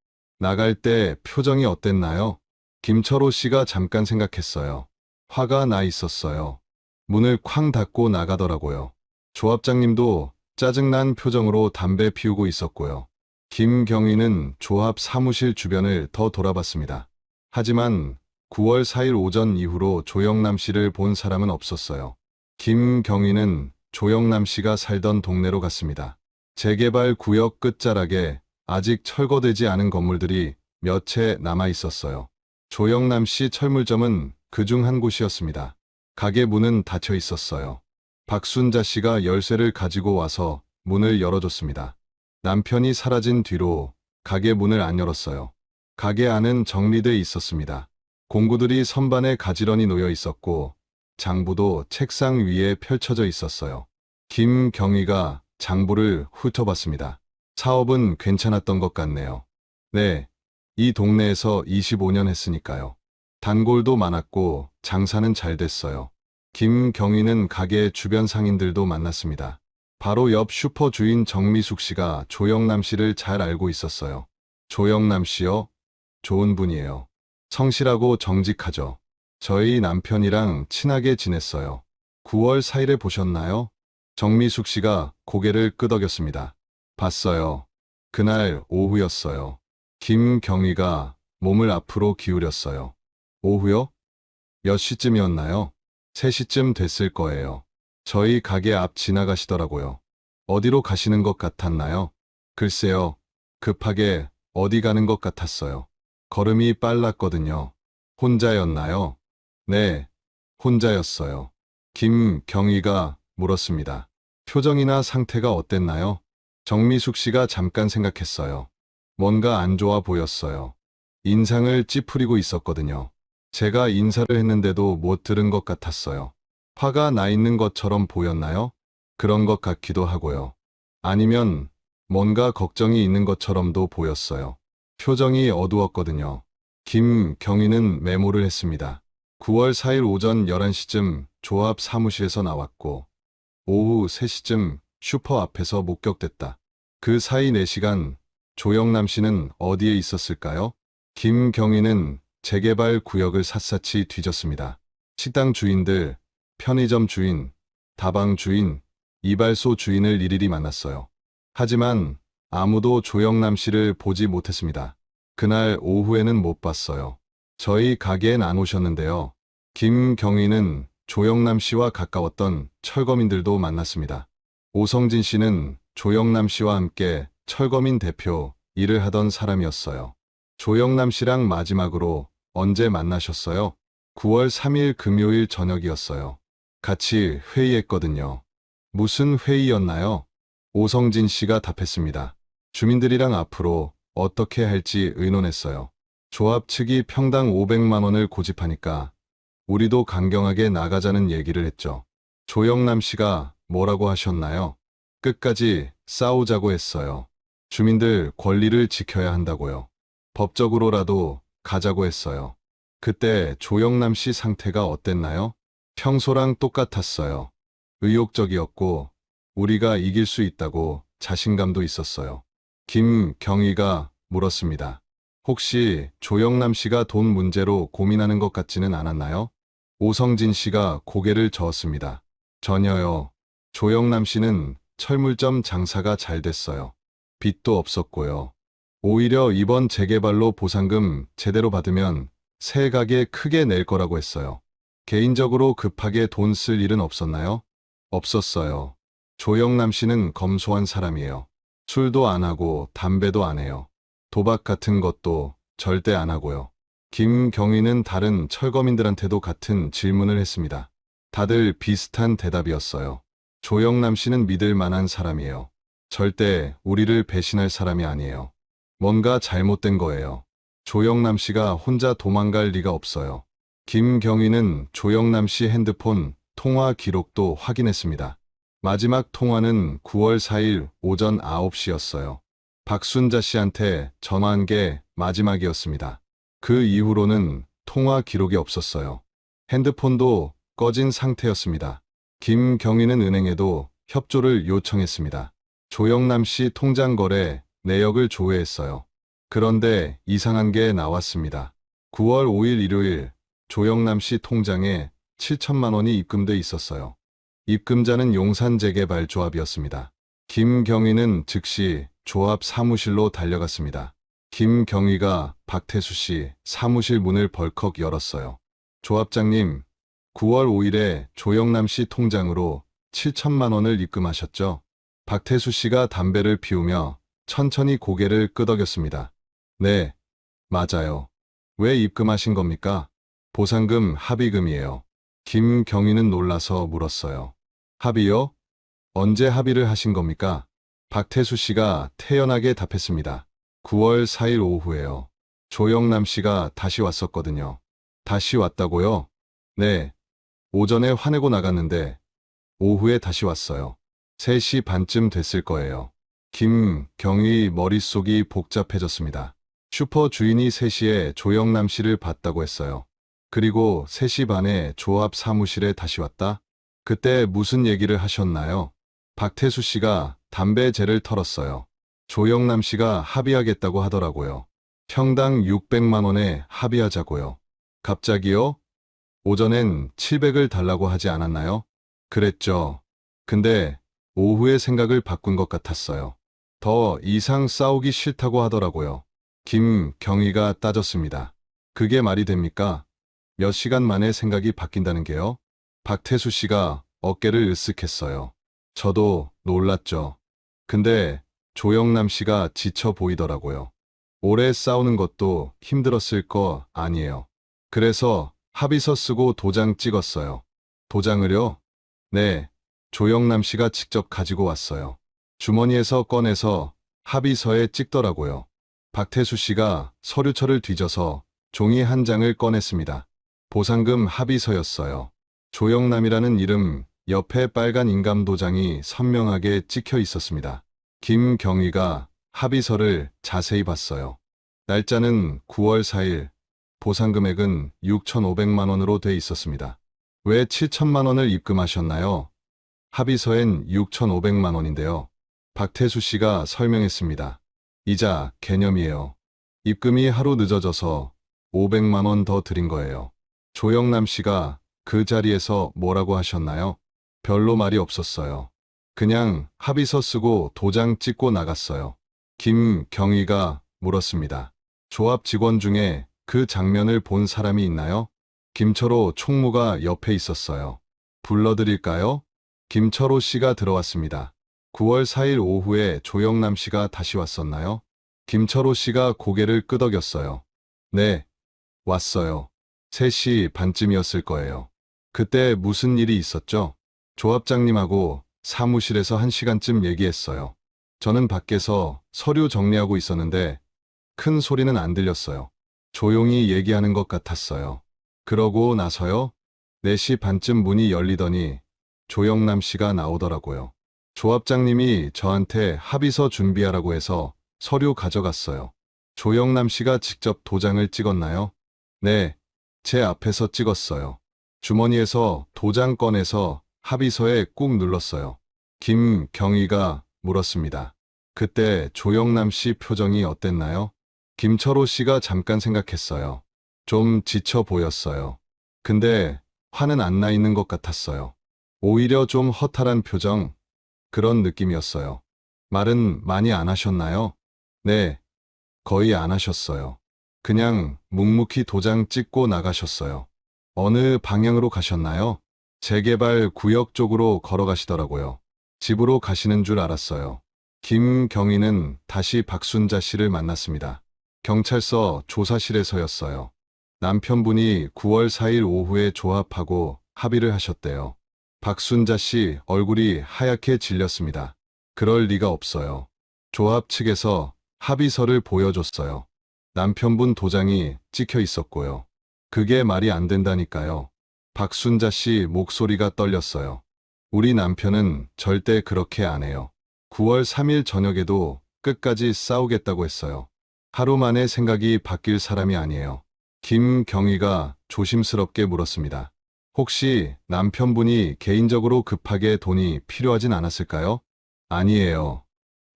나갈 때 표정이 어땠나요? 김철호 씨가 잠깐 생각했어요. 화가 나 있었어요. 문을 쾅 닫고 나가더라고요. 조합장님도 짜증난 표정으로 담배 피우고 있었고요. 김경희는 조합 사무실 주변을 더 돌아봤습니다. 하지만 9월 4일 오전 이후로 조영남 씨를 본 사람은 없었어요. 김경희는 조영남 씨가 살던 동네로 갔습니다. 재개발 구역 끝자락에 아직 철거되지 않은 건물들이 몇 채 남아 있었어요. 조영남 씨 철물점은 그중 한 곳이었습니다. 가게 문은 닫혀 있었어요. 박순자 씨가 열쇠를 가지고 와서 문을 열어줬습니다. 남편이 사라진 뒤로 가게 문을 안 열었어요. 가게 안은 정리돼 있었습니다. 공구들이 선반에 가지런히 놓여 있었고 장부도 책상 위에 펼쳐져 있었어요. 김경희가 장부를 훑어봤습니다. 사업은 괜찮았던 것 같네요. 네, 이 동네에서 25년 했으니까요. 단골도 많았고 장사는 잘 됐어요. 김경희는 가게 주변 상인들도 만났습니다. 바로 옆 슈퍼 주인 정미숙 씨가 조영남 씨를 잘 알고 있었어요. 조영남 씨요? 좋은 분이에요. 성실하고 정직하죠. 저희 남편이랑 친하게 지냈어요. 9월 4일에 보셨나요? 정미숙 씨가 고개를 끄덕였습니다. 봤어요. 그날 오후였어요. 김경희가 몸을 앞으로 기울였어요. 오후요? 몇 시쯤이었나요? 3시쯤 됐을 거예요. 저희 가게 앞 지나가시더라고요. 어디로 가시는 것 같았나요? 글쎄요. 급하게 어디 가는 것 같았어요. 걸음이 빨랐거든요. 혼자였나요? 네, 혼자였어요. 김경희가 물었습니다. 표정이나 상태가 어땠나요? 정미숙 씨가 잠깐 생각했어요. 뭔가 안 좋아 보였어요. 인상을 찌푸리고 있었거든요. 제가 인사를 했는데도 못 들은 것 같았어요. 화가 나 있는 것처럼 보였나요? 그런 것 같기도 하고요. 아니면 뭔가 걱정이 있는 것처럼도 보였어요. 표정이 어두웠거든요. 김경희는 메모를 했습니다. 9월 4일 오전 11시쯤 조합 사무실에서 나왔고 오후 3시쯤 슈퍼 앞에서 목격됐다. 그 사이 4시간 조영남 씨는 어디에 있었을까요? 김경희는 재개발 구역을 샅샅이 뒤졌습니다. 식당 주인들, 편의점 주인, 다방 주인, 이발소 주인을 일일이 만났어요. 하지만 아무도 조영남 씨를 보지 못했습니다. 그날 오후에는 못 봤어요. 저희 가게엔 안 오셨는데요. 김경희는 조영남 씨와 가까웠던 철거민들도 만났습니다. 오성진 씨는 조영남 씨와 함께 철거민 대표 일을 하던 사람이었어요. 조영남 씨랑 마지막으로 언제 만나셨어요? 9월 3일 금요일 저녁이었어요. 같이 회의했거든요. 무슨 회의였나요? 오성진 씨가 답했습니다. 주민들이랑 앞으로 어떻게 할지 의논했어요. 조합 측이 평당 500만 원을 고집하니까 우리도 강경하게 나가자는 얘기를 했죠. 조영남 씨가 뭐라고 하셨나요? 끝까지 싸우자고 했어요. 주민들 권리를 지켜야 한다고요. 법적으로라도 가자고 했어요. 그때 조영남 씨 상태가 어땠나요? 평소랑 똑같았어요. 의욕적이었고 우리가 이길 수 있다고 자신감도 있었어요. 김경희가 물었습니다. 혹시 조영남 씨가 돈 문제로 고민하는 것 같지는 않았나요? 오성진 씨가 고개를 저었습니다. 전혀요. 조영남 씨는 철물점 장사가 잘 됐어요. 빚도 없었고요. 오히려 이번 재개발로 보상금 제대로 받으면 새 가게 크게 낼 거라고 했어요. 개인적으로 급하게 돈 쓸 일은 없었나요? 없었어요. 조영남 씨는 검소한 사람이에요. 술도 안 하고 담배도 안 해요. 도박 같은 것도 절대 안 하고요. 김경희는 다른 철거민들한테도 같은 질문을 했습니다. 다들 비슷한 대답이었어요. 조영남 씨는 믿을 만한 사람이에요. 절대 우리를 배신할 사람이 아니에요. 뭔가 잘못된 거예요. 조영남 씨가 혼자 도망갈 리가 없어요. 김경희는 조영남 씨 핸드폰 통화 기록도 확인했습니다. 마지막 통화는 9월 4일 오전 9시였어요. 박순자 씨한테 전화한 게 마지막이었습니다. 그 이후로는 통화 기록이 없었어요. 핸드폰도 꺼진 상태였습니다. 김경희는 은행에도 협조를 요청했습니다. 조영남 씨 통장 거래 내역을 조회했어요. 그런데 이상한 게 나왔습니다. 9월 5일 일요일 조영남 씨 통장에 7천만 원이 입금돼 있었어요. 입금자는 용산재개발조합이었습니다. 김경희는 즉시 조합 사무실로 달려갔습니다. 김경희가 박태수 씨 사무실 문을 벌컥 열었어요. 조합장님, 9월 5일에 조영남 씨 통장으로 7천만 원을 입금하셨죠? 박태수 씨가 담배를 피우며 천천히 고개를 끄덕였습니다. 네, 맞아요. 왜 입금하신 겁니까? 보상금 합의금이에요. 김경희는 놀라서 물었어요. 합의요? 언제 합의를 하신 겁니까? 박태수 씨가 태연하게 답했습니다. 9월 4일 오후에요. 조영남 씨가 다시 왔었거든요. 다시 왔다고요? 네. 오전에 화내고 나갔는데 오후에 다시 왔어요. 3시 반쯤 됐을 거예요. 김경희 머릿속이 복잡해졌습니다. 슈퍼 주인이 3시에 조영남 씨를 봤다고 했어요. 그리고 3시 반에 조합 사무실에 다시 왔다? 그때 무슨 얘기를 하셨나요? 박태수 씨가 담배재를 털었어요. 조영남 씨가 합의하겠다고 하더라고요. 평당 600만 원에 합의하자고요. 갑자기요? 오전엔 700을 달라고 하지 않았나요? 그랬죠. 근데 오후에 생각을 바꾼 것 같았어요. 더 이상 싸우기 싫다고 하더라고요. 김경희가 따졌습니다. 그게 말이 됩니까? 몇 시간 만에 생각이 바뀐다는 게요? 박태수 씨가 어깨를 으쓱했어요. 저도 놀랐죠. 근데 조영남 씨가 지쳐 보이더라고요. 오래 싸우는 것도 힘들었을 거 아니에요. 그래서 합의서 쓰고 도장 찍었어요. 도장을요? 네, 조영남 씨가 직접 가지고 왔어요. 주머니에서 꺼내서 합의서에 찍더라고요. 박태수 씨가 서류철을 뒤져서 종이 한 장을 꺼냈습니다. 보상금 합의서였어요. 조영남이라는 이름 옆에 빨간 인감 도장이 선명하게 찍혀 있었습니다. 김경희가 합의서를 자세히 봤어요. 날짜는 9월 4일, 보상 금액은 6,500만 원으로 돼 있었습니다. 왜 7천만 원을 입금하셨나요? 합의서엔 6,500만 원인데요. 박태수 씨가 설명했습니다. 이자 개념이에요. 입금이 하루 늦어져서 500만 원 더 드린 거예요. 조영남 씨가 그 자리에서 뭐라고 하셨나요? 별로 말이 없었어요. 그냥 합의서 쓰고 도장 찍고 나갔어요. 김경희가 물었습니다. 조합 직원 중에 그 장면을 본 사람이 있나요? 김철호 총무가 옆에 있었어요. 불러드릴까요? 김철호 씨가 들어왔습니다. 9월 4일 오후에 조영남 씨가 다시 왔었나요? 김철호 씨가 고개를 끄덕였어요. 네, 왔어요. 3시 반쯤이었을 거예요. 그때 무슨 일이 있었죠? 조합장님하고 사무실에서 1시간쯤 얘기했어요. 저는 밖에서 서류 정리하고 있었는데 큰 소리는 안 들렸어요. 조용히 얘기하는 것 같았어요. 그러고 나서요? 4시 반쯤 문이 열리더니 조영남 씨가 나오더라고요. 조합장님이 저한테 합의서 준비하라고 해서 서류 가져갔어요. 조영남 씨가 직접 도장을 찍었나요? 네, 제 앞에서 찍었어요. 주머니에서 도장 꺼내서 합의서에 꾹 눌렀어요. 김경희가 물었습니다. 그때 조영남 씨 표정이 어땠나요? 김철호 씨가 잠깐 생각했어요. 좀 지쳐 보였어요. 근데 화는 안 나 있는 것 같았어요. 오히려 좀 허탈한 표정, 그런 느낌이었어요. 말은 많이 안 하셨나요? 네, 거의 안 하셨어요. 그냥 묵묵히 도장 찍고 나가셨어요. 어느 방향으로 가셨나요? 재개발 구역 쪽으로 걸어가시더라고요. 집으로 가시는 줄 알았어요. 김경희는 다시 박순자 씨를 만났습니다. 경찰서 조사실에서였어요. 남편분이 9월 4일 오후에 조합하고 합의를 하셨대요. 박순자 씨 얼굴이 하얗게 질렸습니다. 그럴 리가 없어요. 조합 측에서 합의서를 보여줬어요. 남편분 도장이 찍혀 있었고요. 그게 말이 안 된다니까요. 박순자 씨 목소리가 떨렸어요. 우리 남편은 절대 그렇게 안 해요. 9월 3일 저녁에도 끝까지 싸우겠다고 했어요. 하루 만에 생각이 바뀔 사람이 아니에요. 김경희가 조심스럽게 물었습니다. 혹시 남편분이 개인적으로 급하게 돈이 필요하진 않았을까요? 아니에요.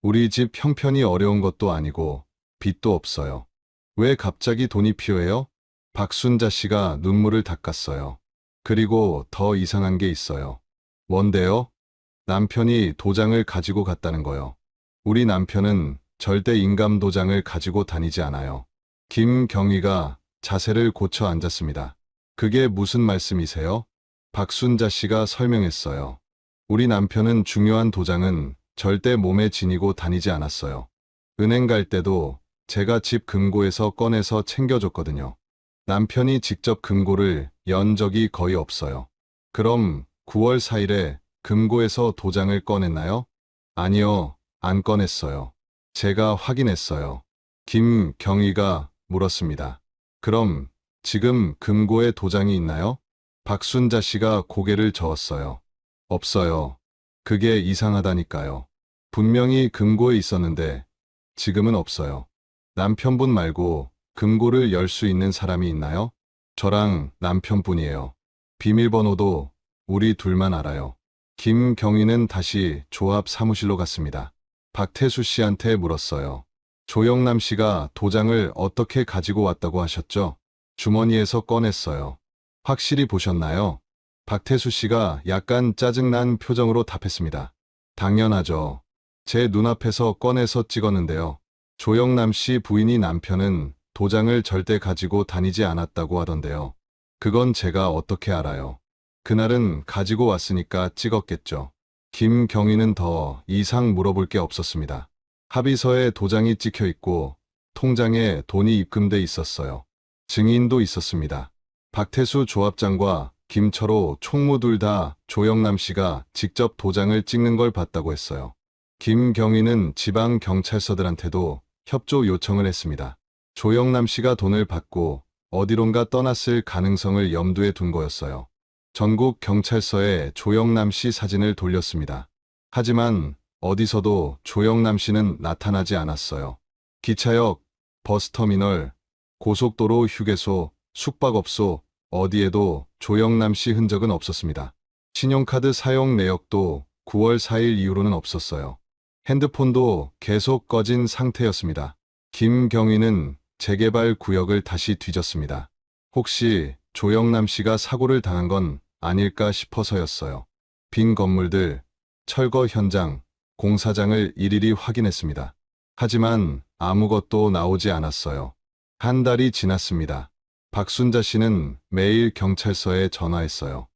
우리 집 형편이 어려운 것도 아니고 빚도 없어요. 왜 갑자기 돈이 필요해요? 박순자 씨가 눈물을 닦았어요. 그리고 더 이상한 게 있어요. 뭔데요? 남편이 도장을 가지고 갔다는 거요. 우리 남편은 절대 인감 도장을 가지고 다니지 않아요. 김경희가 자세를 고쳐 앉았습니다. 그게 무슨 말씀이세요? 박순자 씨가 설명했어요. 우리 남편은 중요한 도장은 절대 몸에 지니고 다니지 않았어요. 은행 갈 때도 제가 집 금고에서 꺼내서 챙겨줬거든요. 남편이 직접 금고를 연 적이 거의 없어요. 그럼 9월 4일에 금고에서 도장을 꺼냈나요? 아니요, 안 꺼냈어요. 제가 확인했어요. 김경희가 물었습니다. 그럼 지금 금고에 도장이 있나요? 박순자 씨가 고개를 저었어요. 없어요. 그게 이상하다니까요. 분명히 금고에 있었는데 지금은 없어요. 남편분 말고 금고를 열 수 있는 사람이 있나요? 저랑 남편분이에요. 비밀번호도 우리 둘만 알아요. 김경희는 다시 조합 사무실로 갔습니다. 박태수 씨한테 물었어요. 조영남 씨가 도장을 어떻게 가지고 왔다고 하셨죠? 주머니에서 꺼냈어요. 확실히 보셨나요? 박태수 씨가 약간 짜증난 표정으로 답했습니다. 당연하죠. 제 눈앞에서 꺼내서 찍었는데요. 조영남 씨 부인이 남편은 도장을 절대 가지고 다니지 않았다고 하던데요. 그건 제가 어떻게 알아요? 그날은 가지고 왔으니까 찍었겠죠. 김경희는 더 이상 물어볼 게 없었습니다. 합의서에 도장이 찍혀 있고 통장에 돈이 입금돼 있었어요. 증인도 있었습니다. 박태수 조합장과 김철호 총무 둘 다 조영남 씨가 직접 도장을 찍는 걸 봤다고 했어요. 김경희는 지방 경찰서들한테도 협조 요청을 했습니다. 조영남 씨가 돈을 받고 어디론가 떠났을 가능성을 염두에 둔 거였어요. 전국 경찰서에 조영남 씨 사진을 돌렸습니다. 하지만 어디서도 조영남 씨는 나타나지 않았어요. 기차역, 버스터미널, 고속도로 휴게소, 숙박업소, 어디에도 조영남 씨 흔적은 없었습니다. 신용카드 사용 내역도 9월 4일 이후로는 없었어요. 핸드폰도 계속 꺼진 상태였습니다. 김경희는 재개발 구역을 다시 뒤졌습니다. 혹시 조영남 씨가 사고를 당한 건 아닐까 싶어서였어요. 빈 건물들, 철거 현장, 공사장을 일일이 확인했습니다. 하지만 아무것도 나오지 않았어요. 한 달이 지났습니다. 박순자 씨는 매일 경찰서에 전화했어요.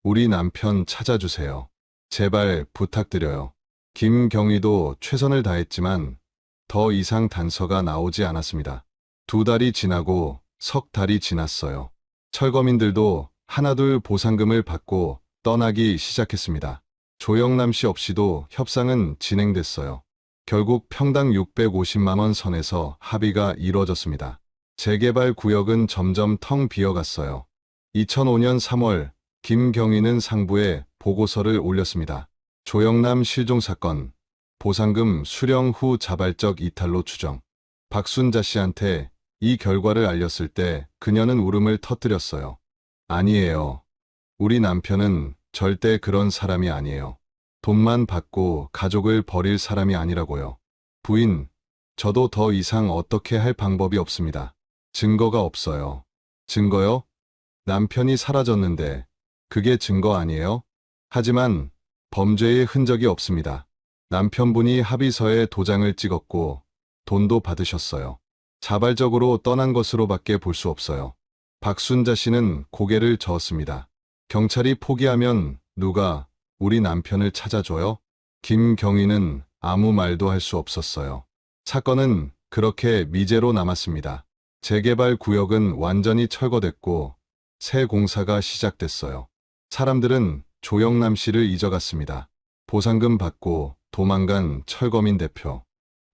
우리 남편 찾아주세요. 제발 부탁드려요. 김경희도 최선을 다했지만 더 이상 단서가 나오지 않았습니다. 2달이 지나고 석 달이 지났어요. 철거민들도 하나둘 보상금을 받고 떠나기 시작했습니다. 조영남 씨 없이도 협상은 진행됐어요. 결국 평당 650만 원 선에서 합의가 이루어졌습니다. 재개발 구역은 점점 텅 비어갔어요. 2005년 3월 김경희는 상부에 보고서를 올렸습니다. 조영남 실종 사건, 보상금 수령 후 자발적 이탈로 추정. 박순자 씨한테 이 결과를 알렸을 때 그녀는 울음을 터뜨렸어요. 아니에요. 우리 남편은 절대 그런 사람이 아니에요. 돈만 받고 가족을 버릴 사람이 아니라고요. 부인, 저도 더 이상 어떻게 할 방법이 없습니다. 증거가 없어요. 증거요? 남편이 사라졌는데 그게 증거 아니에요? 하지만 범죄의 흔적이 없습니다. 남편분이 합의서에 도장을 찍었고 돈도 받으셨어요. 자발적으로 떠난 것으로밖에 볼 수 없어요. 박순자 씨는 고개를 저었습니다. 경찰이 포기하면 누가 우리 남편을 찾아줘요? 김경희는 아무 말도 할 수 없었어요. 사건은 그렇게 미제로 남았습니다. 재개발 구역은 완전히 철거됐고 새 공사가 시작됐어요. 사람들은 조영남 씨를 잊어갔습니다. 보상금 받고 도망간 철거민 대표.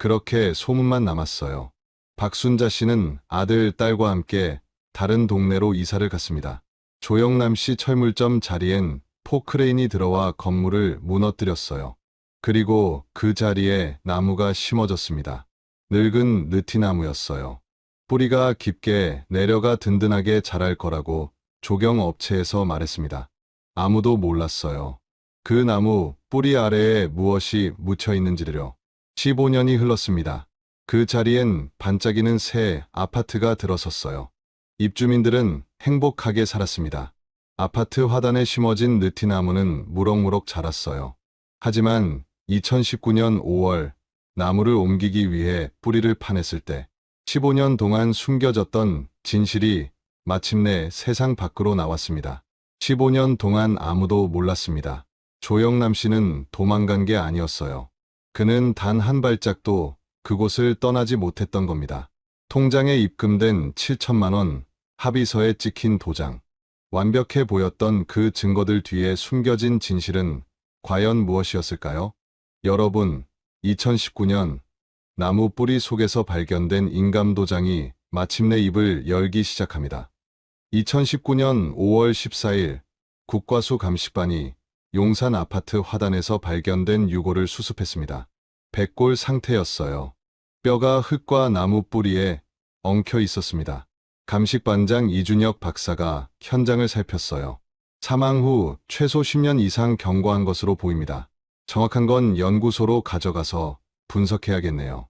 그렇게 소문만 남았어요. 박순자 씨는 아들, 딸과 함께 다른 동네로 이사를 갔습니다. 조영남 씨 철물점 자리엔 포크레인이 들어와 건물을 무너뜨렸어요. 그리고 그 자리에 나무가 심어졌습니다. 늙은 느티나무였어요. 뿌리가 깊게 내려가 든든하게 자랄 거라고 조경업체에서 말했습니다. 아무도 몰랐어요. 그 나무 뿌리 아래에 무엇이 묻혀 있는지를요. 15년이 흘렀습니다. 그 자리엔 반짝이는 새 아파트가 들어섰어요. 입주민들은 행복하게 살았습니다. 아파트 화단에 심어진 느티나무는 무럭무럭 자랐어요. 하지만 2019년 5월 나무를 옮기기 위해 뿌리를 파냈을 때 15년 동안 숨겨졌던 진실이 마침내 세상 밖으로 나왔습니다. 15년 동안 아무도 몰랐습니다. 조영남 씨는 도망간 게 아니었어요. 그는 단 한 발짝도 그곳을 떠나지 못했던 겁니다. 통장에 입금된 7천만 원, 합의서에 찍힌 도장, 완벽해 보였던 그 증거들 뒤에 숨겨진 진실은 과연 무엇이었을까요? 여러분, 2019년 나무 뿌리 속에서 발견된 인감도장이 마침내 입을 열기 시작합니다. 2019년 5월 14일 국과수 감식반이 용산 아파트 화단에서 발견된 유골을 수습했습니다. 백골 상태였어요. 뼈가 흙과 나무 뿌리에 엉켜 있었습니다. 감식반장 이준혁 박사가 현장을 살폈어요. 사망 후 최소 10년 이상 경과한 것으로 보입니다. 정확한 건 연구소로 가져가서 분석해야겠네요.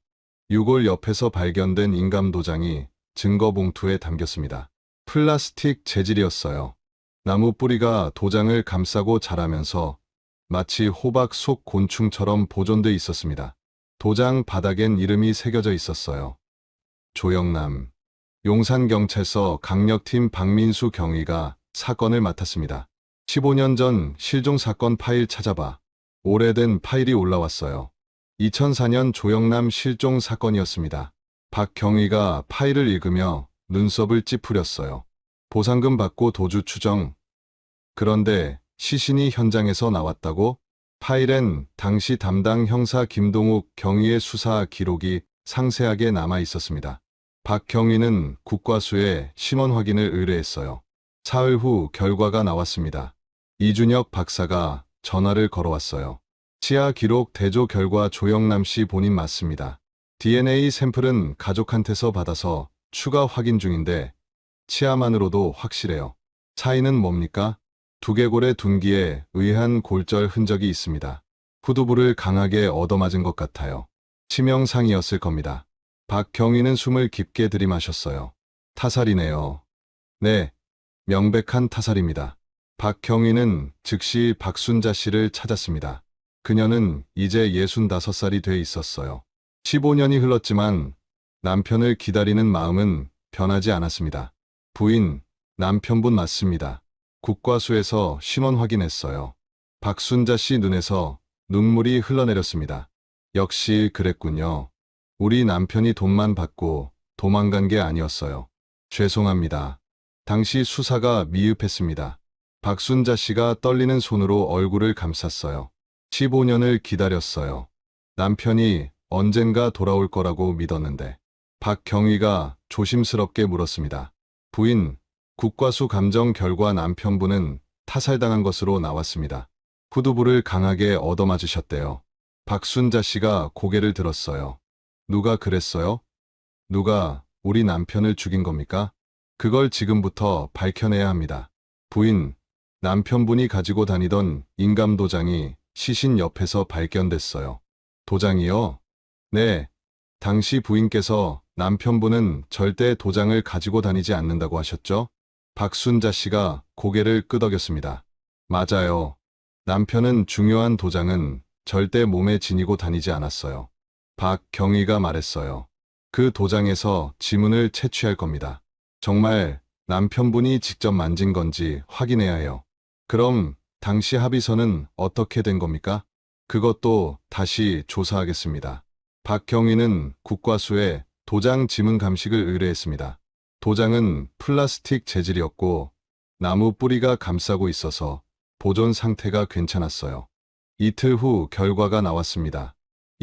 유골 옆에서 발견된 인감도장이 증거봉투에 담겼습니다. 플라스틱 재질이었어요. 나무 뿌리가 도장을 감싸고 자라면서 마치 호박 속 곤충처럼 보존돼 있었습니다. 도장 바닥엔 이름이 새겨져 있었어요. 조영남. 용산경찰서 강력팀 박민수 경위가 사건을 맡았습니다. 15년 전 실종 사건 파일 찾아봐. 오래된 파일이 올라왔어요. 2004년 조영남 실종 사건이었습니다. 박 경위가 파일을 읽으며 눈썹을 찌푸렸어요. 보상금 받고 도주 추정. 그런데 시신이 현장에서 나왔다고? 파일엔 당시 담당 형사 김동욱 경위의 수사 기록이 상세하게 남아 있었습니다. 박 경위는 국과수에 신원 확인을 의뢰했어요. 사흘 후 결과가 나왔습니다. 이준혁 박사가 전화를 걸어왔어요. 치아 기록 대조 결과 조영남 씨 본인 맞습니다. DNA 샘플은 가족한테서 받아서 추가 확인 중인데 치아만으로도 확실해요. 차이는 뭡니까? 두개골의 둔기에 의한 골절 흔적이 있습니다. 후두부를 강하게 얻어맞은 것 같아요. 치명상이었을 겁니다. 박경희는 숨을 깊게 들이마셨어요. 타살이네요. 네, 명백한 타살입니다. 박경희는 즉시 박순자 씨를 찾았습니다. 그녀는 이제 65살이 돼 있었어요. 15년이 흘렀지만 남편을 기다리는 마음은 변하지 않았습니다. 부인, 남편분 맞습니다. 국과수에서 신원 확인했어요. 박순자 씨 눈에서 눈물이 흘러내렸습니다. 역시 그랬군요. 우리 남편이 돈만 받고 도망간 게 아니었어요. 죄송합니다. 당시 수사가 미흡했습니다. 박순자 씨가 떨리는 손으로 얼굴을 감쌌어요. 15년을 기다렸어요. 남편이 언젠가 돌아올 거라고 믿었는데. 박경희가 조심스럽게 물었습니다. 부인, 국과수 감정 결과 남편분은 타살당한 것으로 나왔습니다. 후두부를 강하게 얻어맞으셨대요. 박순자 씨가 고개를 들었어요. 누가 그랬어요? 누가 우리 남편을 죽인 겁니까? 그걸 지금부터 밝혀내야 합니다. 부인, 남편분이 가지고 다니던 인감도장이 시신 옆에서 발견됐어요. 도장이요? 네, 당시 부인께서 남편분은 절대 도장을 가지고 다니지 않는다고 하셨죠? 박순자 씨가 고개를 끄덕였습니다. 맞아요. 남편은 중요한 도장은 절대 몸에 지니고 다니지 않았어요. 박경희가 말했어요. 그 도장에서 지문을 채취할 겁니다. 정말 남편분이 직접 만진 건지 확인해야 해요. 그럼 당시 합의서는 어떻게 된 겁니까? 그것도 다시 조사하겠습니다. 박경희는 국과수에 도장 지문 감식을 의뢰했습니다. 도장은 플라스틱 재질이었고 나무 뿌리가 감싸고 있어서 보존 상태가 괜찮았어요. 이틀 후 결과가 나왔습니다.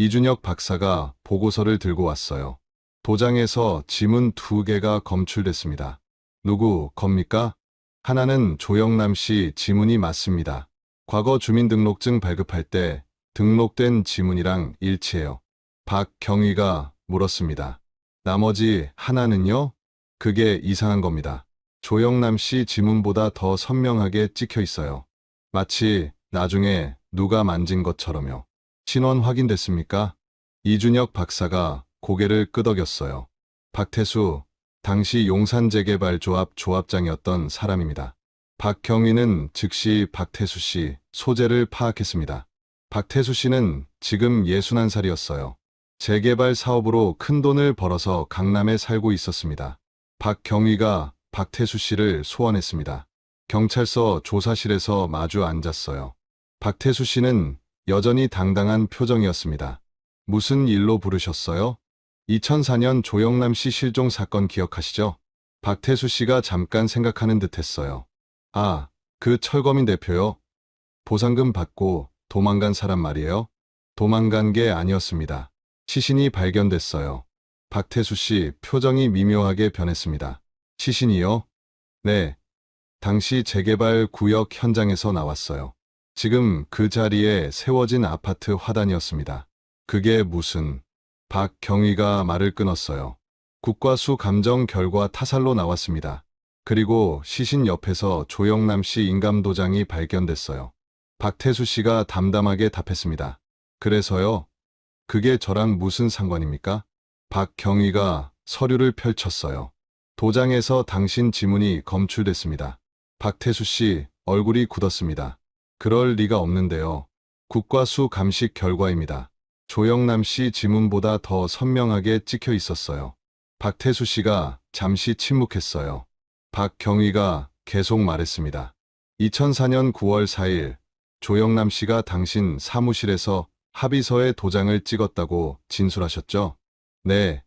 이준혁 박사가 보고서를 들고 왔어요. 도장에서 지문 2개가 검출됐습니다. 누구 겁니까? 하나는 조영남 씨 지문이 맞습니다. 과거 주민등록증 발급할 때 등록된 지문이랑 일치해요. 박경희가 물었습니다. 나머지 하나는요? 그게 이상한 겁니다. 조영남 씨 지문보다 더 선명하게 찍혀 있어요. 마치 나중에 누가 만진 것처럼요. 신원 확인됐습니까? 이준혁 박사가 고개를 끄덕였어요. 박태수, 당시 용산재개발조합 조합장이었던 사람입니다. 박경희는 즉시 박태수 씨 소재를 파악했습니다. 박태수 씨는 지금 61살이었어요. 재개발 사업으로 큰 돈을 벌어서 강남에 살고 있었습니다. 박경희가 박태수 씨를 소환했습니다. 경찰서 조사실에서 마주 앉았어요. 박태수 씨는 여전히 당당한 표정이었습니다. 무슨 일로 부르셨어요? 2004년 조영남 씨 실종 사건 기억하시죠? 박태수 씨가 잠깐 생각하는 듯 했어요. 아, 그 철거민 대표요? 보상금 받고 도망간 사람 말이에요? 도망간 게 아니었습니다. 시신이 발견됐어요. 박태수 씨 표정이 미묘하게 변했습니다. 시신이요? 네. 당시 재개발 구역 현장에서 나왔어요. 지금 그 자리에 세워진 아파트 화단이었습니다. 그게 무슨... 박경희가 말을 끊었어요. 국과수 감정 결과 타살로 나왔습니다. 그리고 시신 옆에서 조영남 씨 인감도장이 발견됐어요. 박태수 씨가 담담하게 답했습니다. 그래서요? 그게 저랑 무슨 상관입니까? 박경희가 서류를 펼쳤어요. 도장에서 당신 지문이 검출됐습니다. 박태수 씨 얼굴이 굳었습니다. 그럴 리가 없는데요. 국과수 감식 결과입니다. 조영남 씨 지문보다 더 선명하게 찍혀 있었어요. 박태수 씨가 잠시 침묵했어요. 박경희가 계속 말했습니다. 2004년 9월 4일 조영남 씨가 당신 사무실에서 합의서에 도장을 찍었다고 진술하셨죠? 네,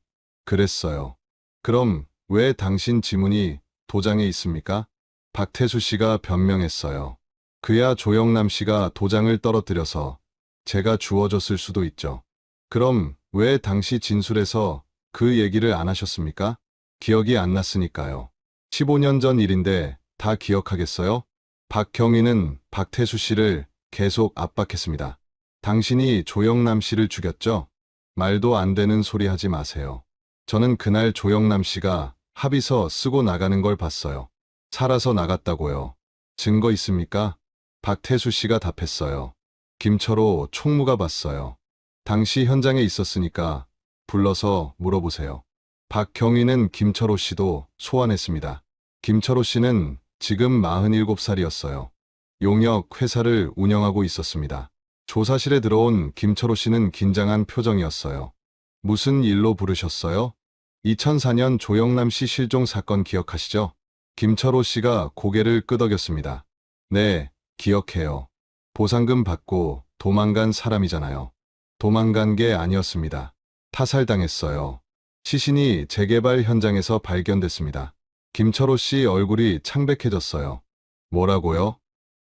그랬어요. 그럼 왜 당신 지문이 도장에 있습니까? 박태수 씨가 변명했어요. 그야 조영남 씨가 도장을 떨어뜨려서 제가 주워줬을 수도 있죠. 그럼 왜 당시 진술에서 그 얘기를 안 하셨습니까? 기억이 안 났으니까요. 15년 전 일인데 다 기억하겠어요? 박경희는 박태수 씨를 계속 압박했습니다. 당신이 조영남 씨를 죽였죠? 말도 안 되는 소리 하지 마세요. 저는 그날 조영남 씨가 합의서 쓰고 나가는 걸 봤어요. 살아서 나갔다고요. 증거 있습니까? 박태수 씨가 답했어요. 김철호 총무가 봤어요. 당시 현장에 있었으니까 불러서 물어보세요. 박경희는 김철호 씨도 소환했습니다. 김철호 씨는 지금 47살이었어요. 용역 회사를 운영하고 있었습니다. 조사실에 들어온 김철호 씨는 긴장한 표정이었어요. 무슨 일로 부르셨어요? 2004년 조영남 씨 실종 사건 기억하시죠? 김철호 씨가 고개를 끄덕였습니다. 네, 기억해요. 보상금 받고 도망간 사람이잖아요. 도망간 게 아니었습니다. 타살당했어요. 시신이 재개발 현장에서 발견됐습니다. 김철호 씨 얼굴이 창백해졌어요. 뭐라고요?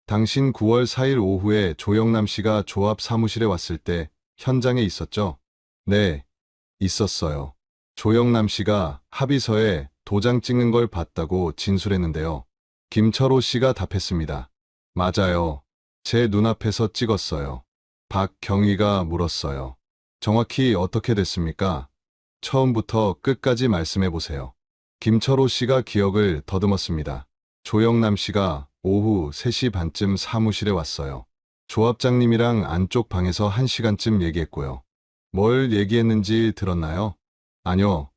당신 9월 4일 오후에 조영남 씨가 조합 사무실에 왔을 때 현장에 있었죠? 네, 있었어요. 조영남 씨가 합의서에 도장 찍는 걸 봤다고 진술했는데요. 김철호 씨가 답했습니다. 맞아요. 제 눈앞에서 찍었어요. 박경희가 물었어요. 정확히 어떻게 됐습니까? 처음부터 끝까지 말씀해 보세요. 김철호 씨가 기억을 더듬었습니다. 조영남 씨가 오후 3시 반쯤 사무실에 왔어요. 조합장님이랑 안쪽 방에서 1시간쯤 얘기했고요. 뭘 얘기했는지 들었나요? 아니요.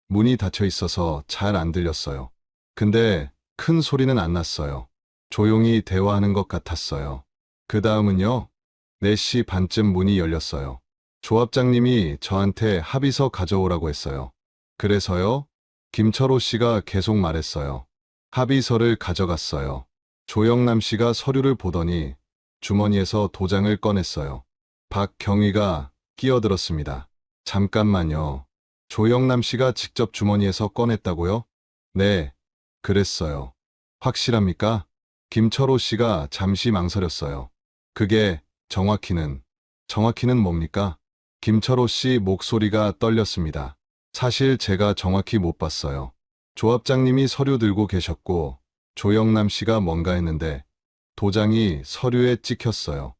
문이 닫혀 있어서 잘 안 들렸어요. 근데 큰 소리는 안 났어요. 조용히 대화하는 것 같았어요. 그 다음은요? 4시 반쯤 문이 열렸어요. 조합장님이 저한테 합의서 가져오라고 했어요. 그래서요? 김철호 씨가 계속 말했어요. 합의서를 가져갔어요. 조영남 씨가 서류를 보더니 주머니에서 도장을 꺼냈어요. 박경희가 끼어들었습니다. 잠깐만요. 조영남 씨가 직접 주머니에서 꺼냈다고요? 네, 그랬어요. 확실합니까? 김철호 씨가 잠시 망설였어요. 그게 정확히는 뭡니까? 김철호 씨 목소리가 떨렸습니다. 사실 제가 정확히 못 봤어요. 조합장님이 서류 들고 계셨고 조영남 씨가 뭔가 했는데 도장이 서류에 찍혔어요.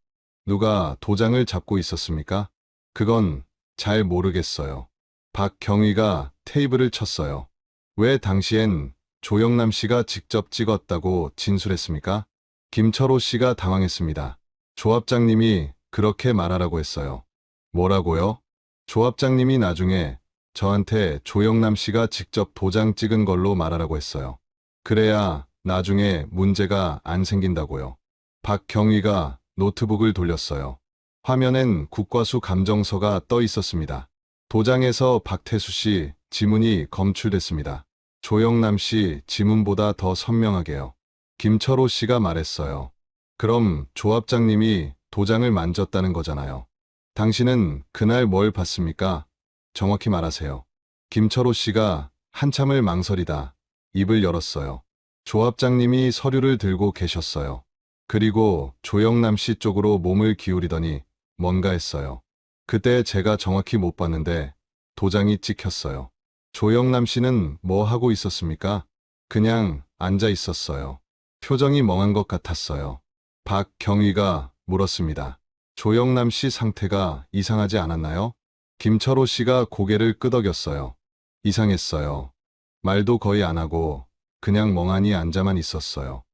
누가 도장을 잡고 있었습니까? 그건 잘 모르겠어요. 박경위가 테이블을 쳤어요. 왜 당시엔 조영남 씨가 직접 찍었다고 진술했습니까? 김철호 씨가 당황했습니다. 조합장님이 그렇게 말하라고 했어요. 뭐라고요? 조합장님이 나중에 저한테 조영남 씨가 직접 도장 찍은 걸로 말하라고 했어요. 그래야 나중에 문제가 안 생긴다고요. 박경위가 노트북을 돌렸어요. 화면엔 국과수 감정서가 떠 있었습니다. 도장에서 박태수 씨 지문이 검출됐습니다. 조영남 씨 지문보다 더 선명하게요. 김철호 씨가 말했어요. 그럼 조합장님이 도장을 만졌다는 거잖아요. 당신은 그날 뭘 봤습니까? 정확히 말하세요. 김철호 씨가 한참을 망설이다 입을 열었어요. 조합장님이 서류를 들고 계셨어요. 그리고 조영남 씨 쪽으로 몸을 기울이더니 뭔가 했어요. 그때 제가 정확히 못 봤는데 도장이 찍혔어요. 조영남 씨는 뭐 하고 있었습니까? 그냥 앉아 있었어요. 표정이 멍한 것 같았어요. 박경위가 물었습니다. 조영남 씨 상태가 이상하지 않았나요? 김철호 씨가 고개를 끄덕였어요. 이상했어요. 말도 거의 안 하고 그냥 멍하니 앉아만 있었어요.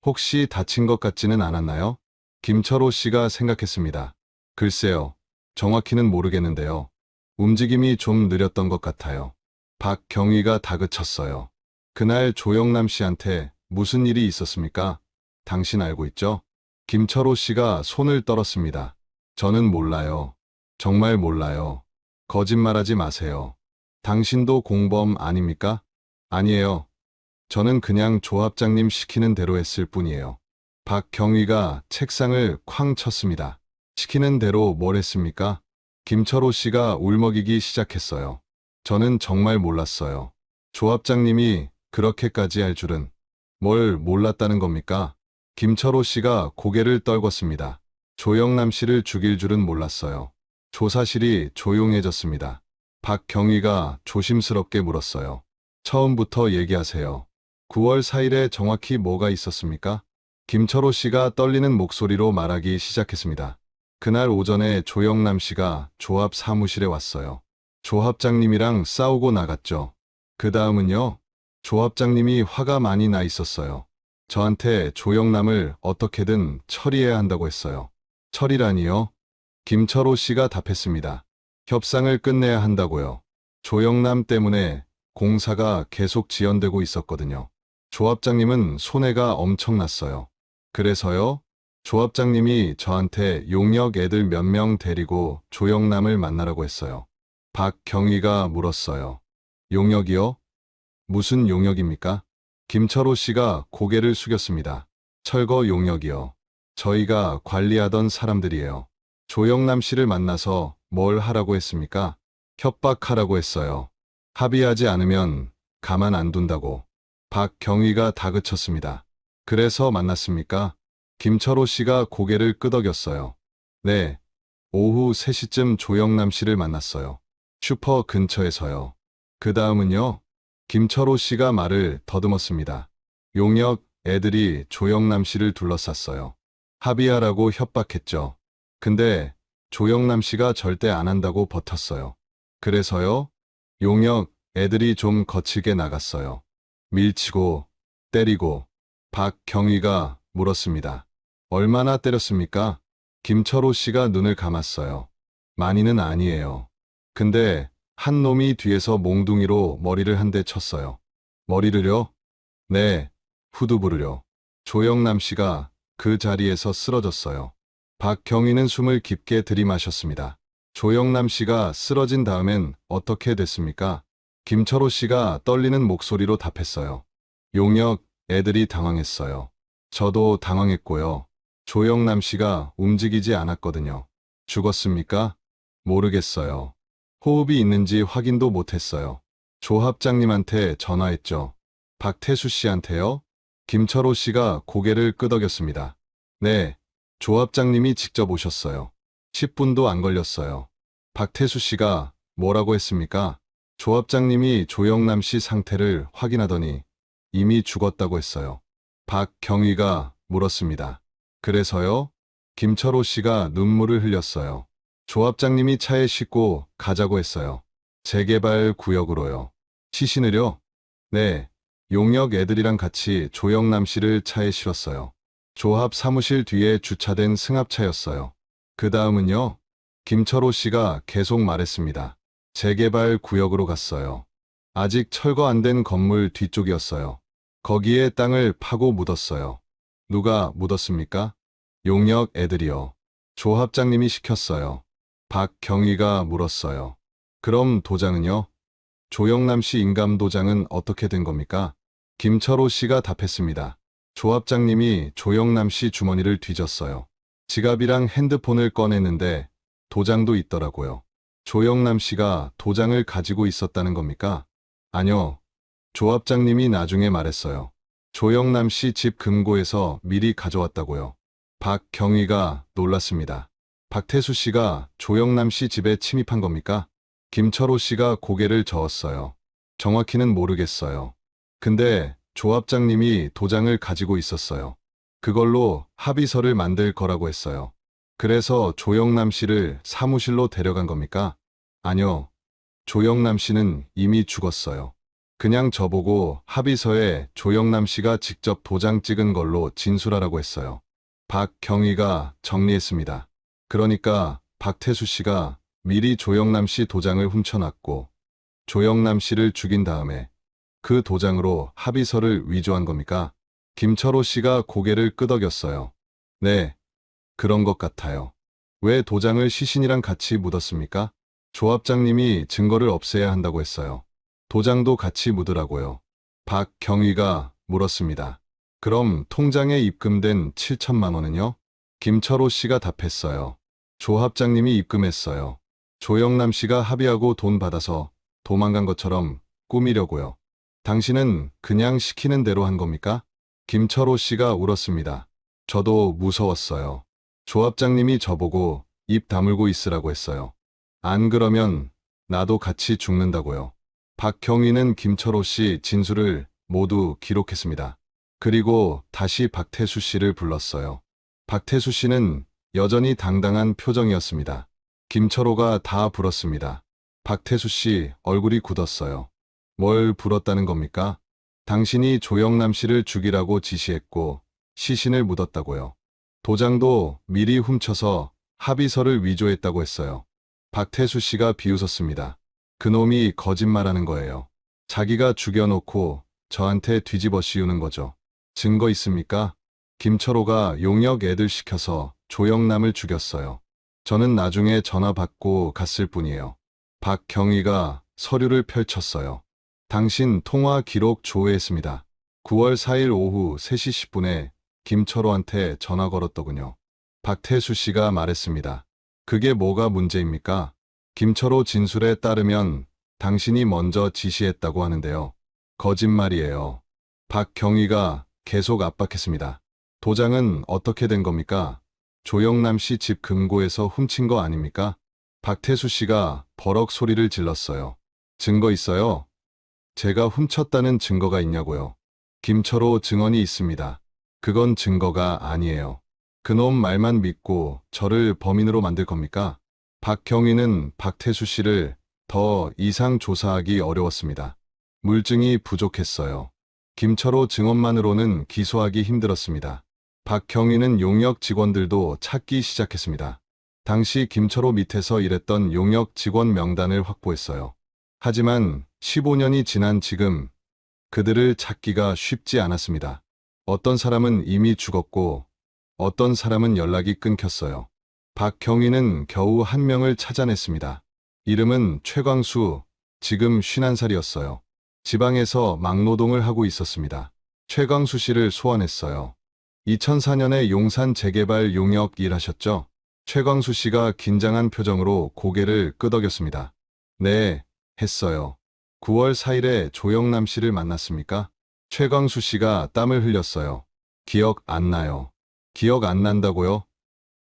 혹시 다친 것 같지는 않았나요? 김철호 씨가 생각했습니다. 글쎄요. 정확히는 모르겠는데요. 움직임이 좀 느렸던 것 같아요. 박경위가 다그쳤어요. 그날 조영남 씨한테 무슨 일이 있었습니까? 당신 알고 있죠? 김철호 씨가 손을 떨었습니다. 저는 몰라요. 정말 몰라요. 거짓말하지 마세요. 당신도 공범 아닙니까? 아니에요. 저는 그냥 조합장님 시키는 대로 했을 뿐이에요. 박경위가 책상을 쾅 쳤습니다. 시키는 대로 뭘 했습니까? 김철호 씨가 울먹이기 시작했어요. 저는 정말 몰랐어요. 조합장님이 그렇게까지 할 줄은. 뭘 몰랐다는 겁니까? 김철호 씨가 고개를 떨궜습니다. 조영남 씨를 죽일 줄은 몰랐어요. 조사실이 조용해졌습니다. 박경위가 조심스럽게 물었어요. 처음부터 얘기하세요. 9월 4일에 정확히 뭐가 있었습니까? 김철호 씨가 떨리는 목소리로 말하기 시작했습니다. 그날 오전에 조영남 씨가 조합 사무실에 왔어요. 조합장님이랑 싸우고 나갔죠. 그 다음은요? 조합장님이 화가 많이 나 있었어요. 저한테 조영남을 어떻게든 처리해야 한다고 했어요. 처리라니요? 김철호 씨가 답했습니다. 협상을 끝내야 한다고요. 조영남 때문에 공사가 계속 지연되고 있었거든요. 조합장님은 손해가 엄청났어요. 그래서요? 조합장님이 저한테 용역 애들 몇 명 데리고 조영남을 만나라고 했어요. 박경위가 물었어요. 용역이요? 무슨 용역입니까? 김철호 씨가 고개를 숙였습니다. 철거 용역이요. 저희가 관리하던 사람들이에요. 조영남 씨를 만나서 뭘 하라고 했습니까? 협박하라고 했어요. 합의하지 않으면 가만 안 둔다고. 박경위가 다그쳤습니다. 그래서 만났습니까? 김철호 씨가 고개를 끄덕였어요. 네. 오후 3시쯤 조영남 씨를 만났어요. 슈퍼 근처에서요. 그 다음은요? 김철호 씨가 말을 더듬었습니다. 용역 애들이 조영남 씨를 둘러쌌어요. 합의하라고 협박했죠. 근데 조영남 씨가 절대 안 한다고 버텼어요. 그래서요? 용역 애들이 좀 거칠게 나갔어요. 밀치고 때리고. 박경위가 물었습니다. 얼마나 때렸습니까? 김철호 씨가 눈을 감았어요. 많이는 아니에요. 근데 한 놈이 뒤에서 몽둥이로 머리를 한 대 쳤어요. 머리를요? 네, 후두부를요. 조영남 씨가 그 자리에서 쓰러졌어요. 박경위는 숨을 깊게 들이마셨습니다. 조영남 씨가 쓰러진 다음엔 어떻게 됐습니까? 김철호 씨가 떨리는 목소리로 답했어요. 용역 애들이 당황했어요. 저도 당황했고요. 조영남 씨가 움직이지 않았거든요. 죽었습니까? 모르겠어요. 호흡이 있는지 확인도 못했어요. 조합장님한테 전화했죠. 박태수 씨한테요? 김철호 씨가 고개를 끄덕였습니다. 네, 조합장님이 직접 오셨어요. 10분도 안 걸렸어요. 박태수 씨가 뭐라고 했습니까? 조합장님이 조영남 씨 상태를 확인하더니 이미 죽었다고 했어요. 박경희가 물었습니다. 그래서요? 김철호 씨가 눈물을 흘렸어요. 조합장님이 차에 싣고 가자고 했어요. 재개발 구역으로요. 시신을요? 네. 용역 애들이랑 같이 조영남 씨를 차에 실었어요. 조합 사무실 뒤에 주차된 승합차였어요. 그 다음은요? 김철호 씨가 계속 말했습니다. 재개발 구역으로 갔어요. 아직 철거 안 된 건물 뒤쪽이었어요. 거기에 땅을 파고 묻었어요. 누가 묻었습니까? 용역 애들이요. 조합장님이 시켰어요. 박경희가 물었어요. 그럼 도장은요? 조영남 씨 인감 도장은 어떻게 된 겁니까? 김철호 씨가 답했습니다. 조합장님이 조영남 씨 주머니를 뒤졌어요. 지갑이랑 핸드폰을 꺼냈는데 도장도 있더라고요. 조영남 씨가 도장을 가지고 있었다는 겁니까? 아니요. 조합장님이 나중에 말했어요. 조영남 씨 집 금고에서 미리 가져왔다고요. 박경희가 놀랐습니다. 박태수 씨가 조영남 씨 집에 침입한 겁니까? 김철호 씨가 고개를 저었어요. 정확히는 모르겠어요. 근데 조합장님이 도장을 가지고 있었어요. 그걸로 합의서를 만들 거라고 했어요. 그래서 조영남 씨를 사무실로 데려간 겁니까? 아니요. 조영남 씨는 이미 죽었어요. 그냥 저보고 합의서에 조영남 씨가 직접 도장 찍은 걸로 진술하라고 했어요. 박경희가 정리했습니다. 그러니까 박태수 씨가 미리 조영남 씨 도장을 훔쳐놨고 조영남 씨를 죽인 다음에 그 도장으로 합의서를 위조한 겁니까? 김철호 씨가 고개를 끄덕였어요. 네, 그런 것 같아요. 왜 도장을 시신이랑 같이 묻었습니까? 조합장님이 증거를 없애야 한다고 했어요. 도장도 같이 묻으라고요. 박경희가 물었습니다. 그럼 통장에 입금된 7천만 원은요? 김철호 씨가 답했어요. 조합장님이 입금했어요. 조영남 씨가 합의하고 돈 받아서 도망간 것처럼 꾸미려고요. 당신은 그냥 시키는 대로 한 겁니까? 김철호 씨가 울었습니다. 저도 무서웠어요. 조합장님이 저보고 입 다물고 있으라고 했어요. 안 그러면 나도 같이 죽는다고요. 박경희는 김철호 씨 진술을 모두 기록했습니다. 그리고 다시 박태수 씨를 불렀어요. 박태수 씨는 여전히 당당한 표정이었습니다. 김철호가 다 불었습니다. 박태수 씨 얼굴이 굳었어요. 뭘 불었다는 겁니까? 당신이 조영남 씨를 죽이라고 지시했고 시신을 묻었다고요. 도장도 미리 훔쳐서 합의서를 위조했다고 했어요. 박태수 씨가 비웃었습니다. 그놈이 거짓말하는 거예요. 자기가 죽여놓고 저한테 뒤집어 씌우는 거죠. 증거 있습니까? 김철호가 용역 애들 시켜서 조영남을 죽였어요. 저는 나중에 전화 받고 갔을 뿐이에요. 박경희가 서류를 펼쳤어요. 당신 통화 기록 조회했습니다. 9월 4일 오후 3시 10분에 김철호한테 전화 걸었더군요. 박태수 씨가 말했습니다. 그게 뭐가 문제입니까? 김철호 진술에 따르면 당신이 먼저 지시했다고 하는데요. 거짓말이에요. 박경희가 계속 압박했습니다. 도장은 어떻게 된 겁니까? 조영남 씨 집 금고에서 훔친 거 아닙니까? 박태수 씨가 버럭 소리를 질렀어요. 증거 있어요? 제가 훔쳤다는 증거가 있냐고요. 김철호 증언이 있습니다. 그건 증거가 아니에요. 그놈 말만 믿고 저를 범인으로 만들 겁니까? 박경희는 박태수 씨를 더 이상 조사하기 어려웠습니다. 물증이 부족했어요. 김철호 증언만으로는 기소하기 힘들었습니다. 박경희는 용역 직원들도 찾기 시작했습니다. 당시 김철호 밑에서 일했던 용역 직원 명단을 확보했어요. 하지만 15년이 지난 지금 그들을 찾기가 쉽지 않았습니다. 어떤 사람은 이미 죽었고 어떤 사람은 연락이 끊겼어요. 박경희는 겨우 한 명을 찾아냈습니다. 이름은 최광수, 지금 51살이었어요. 지방에서 막노동을 하고 있었습니다. 최광수 씨를 소환했어요. 2004년에 용산 재개발 용역 일하셨죠? 최광수 씨가 긴장한 표정으로 고개를 끄덕였습니다. 네, 했어요. 9월 4일에 조영남 씨를 만났습니까? 최광수 씨가 땀을 흘렸어요. 기억 안 나요. 기억 안 난다고요?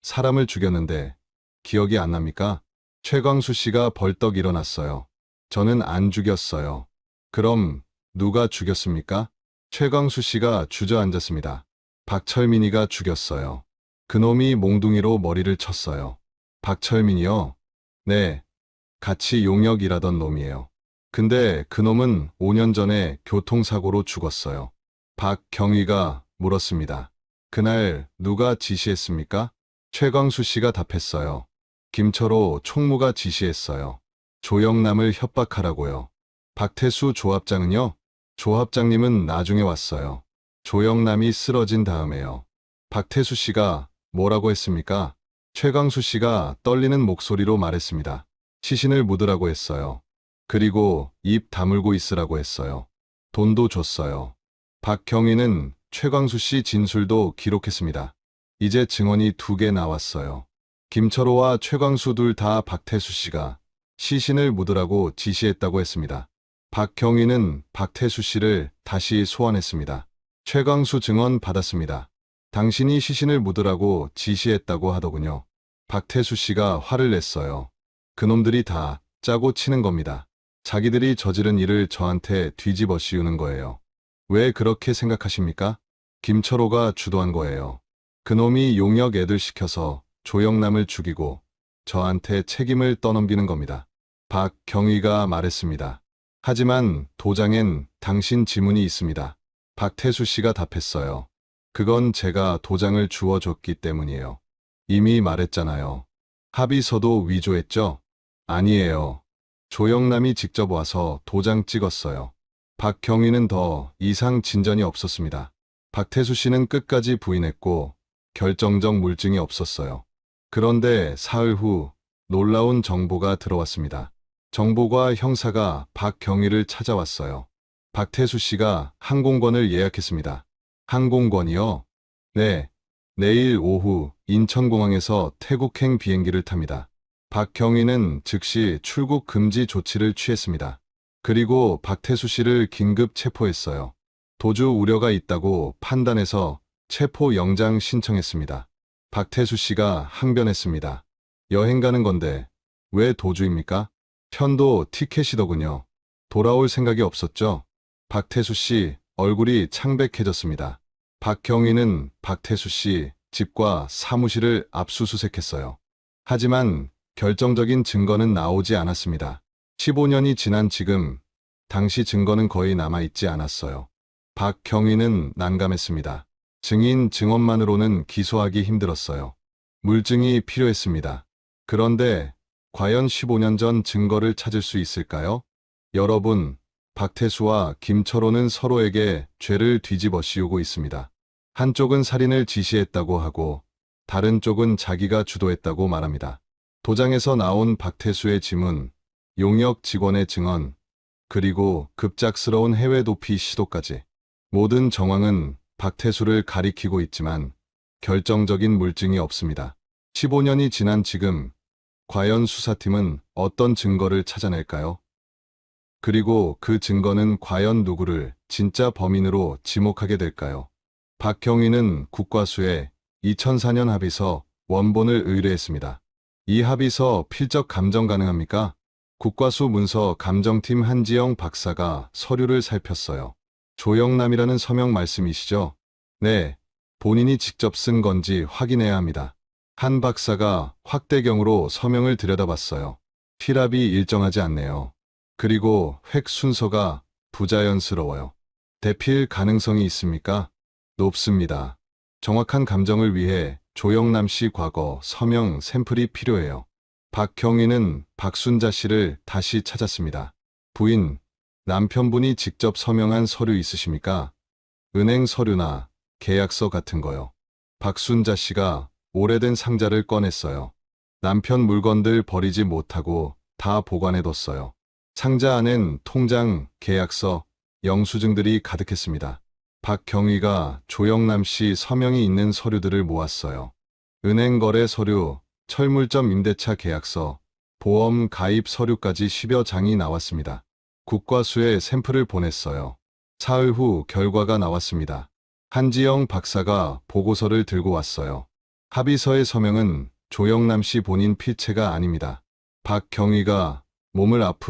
사람을 죽였는데 기억이 안 납니까? 최광수 씨가 벌떡 일어났어요. 저는 안 죽였어요. 그럼 누가 죽였습니까? 최광수 씨가 주저앉았습니다. 박철민이가 죽였어요. 그놈이 몽둥이로 머리를 쳤어요. 박철민이요? 네, 같이 용역 일하던 놈이에요. 근데 그놈은 5년 전에 교통사고로 죽었어요. 박경희가 물었습니다. 그날 누가 지시했습니까? 최광수 씨가 답했어요. 김철호 총무가 지시했어요. 조영남을 협박하라고요. 박태수 조합장은요? 조합장님은 나중에 왔어요. 조영남이 쓰러진 다음에요. 박태수 씨가 뭐라고 했습니까? 최광수 씨가 떨리는 목소리로 말했습니다. 시신을 묻으라고 했어요. 그리고 입 다물고 있으라고 했어요. 돈도 줬어요. 박경희는 최광수 씨 진술도 기록했습니다. 이제 증언이 2개 나왔어요. 김철호와 최광수 둘 다 박태수 씨가 시신을 묻으라고 지시했다고 했습니다. 박경희는 박태수 씨를 다시 소환했습니다. 최광수 증언 받았습니다. 당신이 시신을 묻으라고 지시했다고 하더군요. 박태수 씨가 화를 냈어요. 그놈들이 다 짜고 치는 겁니다. 자기들이 저지른 일을 저한테 뒤집어 씌우는 거예요. 왜 그렇게 생각하십니까? 김철호가 주도한 거예요. 그놈이 용역 애들 시켜서 조영남을 죽이고 저한테 책임을 떠넘기는 겁니다. 박경희가 말했습니다. 하지만 도장엔 당신 지문이 있습니다. 박태수 씨가 답했어요. 그건 제가 도장을 주워줬기 때문이에요. 이미 말했잖아요. 합의서도 위조했죠? 아니에요. 조영남이 직접 와서 도장 찍었어요. 박경희는 더 이상 진전이 없었습니다. 박태수 씨는 끝까지 부인했고 결정적 물증이 없었어요. 그런데 사흘 후 놀라운 정보가 들어왔습니다. 정보과 형사가 박경희를 찾아왔어요. 박태수 씨가 항공권을 예약했습니다. 항공권이요? 네. 내일 오후 인천공항에서 태국행 비행기를 탑니다. 박경희는 즉시 출국 금지 조치를 취했습니다. 그리고 박태수 씨를 긴급 체포했어요. 도주 우려가 있다고 판단해서 체포 영장 신청했습니다. 박태수 씨가 항변했습니다. 여행 가는 건데 왜 도주입니까? 편도 티켓이더군요. 돌아올 생각이 없었죠? 박태수 씨 얼굴이 창백해졌습니다. 박경희는 박태수 씨 집과 사무실을 압수수색했어요. 하지만 결정적인 증거는 나오지 않았습니다. 15년이 지난 지금 당시 증거는 거의 남아있지 않았어요. 박경희는 난감했습니다. 증인 증언만으로는 기소하기 힘들었어요. 물증이 필요했습니다. 그런데 과연 15년 전 증거를 찾을 수 있을까요? 여러분, 박태수와 김철호는 서로에게 죄를 뒤집어 씌우고 있습니다. 한쪽은 살인을 지시했다고 하고 다른 쪽은 자기가 주도했다고 말합니다. 도장에서 나온 박태수의 지문, 용역 직원의 증언, 그리고 급작스러운 해외 도피 시도까지 모든 정황은 박태수를 가리키고 있지만 결정적인 물증이 없습니다. 15년이 지난 지금 과연 수사팀은 어떤 증거를 찾아낼까요? 그리고 그 증거는 과연 누구를 진짜 범인으로 지목하게 될까요? 박경희는 국과수에 2004년 합의서 원본을 의뢰했습니다. 이 합의서 필적 감정 가능합니까? 국과수 문서 감정팀 한지영 박사가 서류를 살폈어요. 조영남이라는 서명 말씀이시죠? 네, 본인이 직접 쓴 건지 확인해야 합니다. 한 박사가 확대경으로 서명을 들여다봤어요. 필압이 일정하지 않네요. 그리고 획 순서가 부자연스러워요. 대필 가능성이 있습니까? 높습니다. 정확한 감정을 위해 조영남 씨 과거 서명 샘플이 필요해요. 박경희는 박순자 씨를 다시 찾았습니다. 부인, 남편분이 직접 서명한 서류 있으십니까? 은행 서류나 계약서 같은 거요. 박순자 씨가 오래된 상자를 꺼냈어요. 남편 물건들 버리지 못하고 다 보관해뒀어요. 상자 안엔 통장, 계약서, 영수증들이 가득했습니다. 박경희가 조영남 씨 서명이 있는 서류들을 모았어요. 은행 거래 서류, 철물점 임대차 계약서, 보험 가입 서류까지 10여 장이 나왔습니다. 국과수에 샘플을 보냈어요. 사흘 후 결과가 나왔습니다. 한지영 박사가 보고서를 들고 왔어요. 합의서의 서명은 조영남 씨 본인 필체가 아닙니다. 박경희가 몸을 앞으로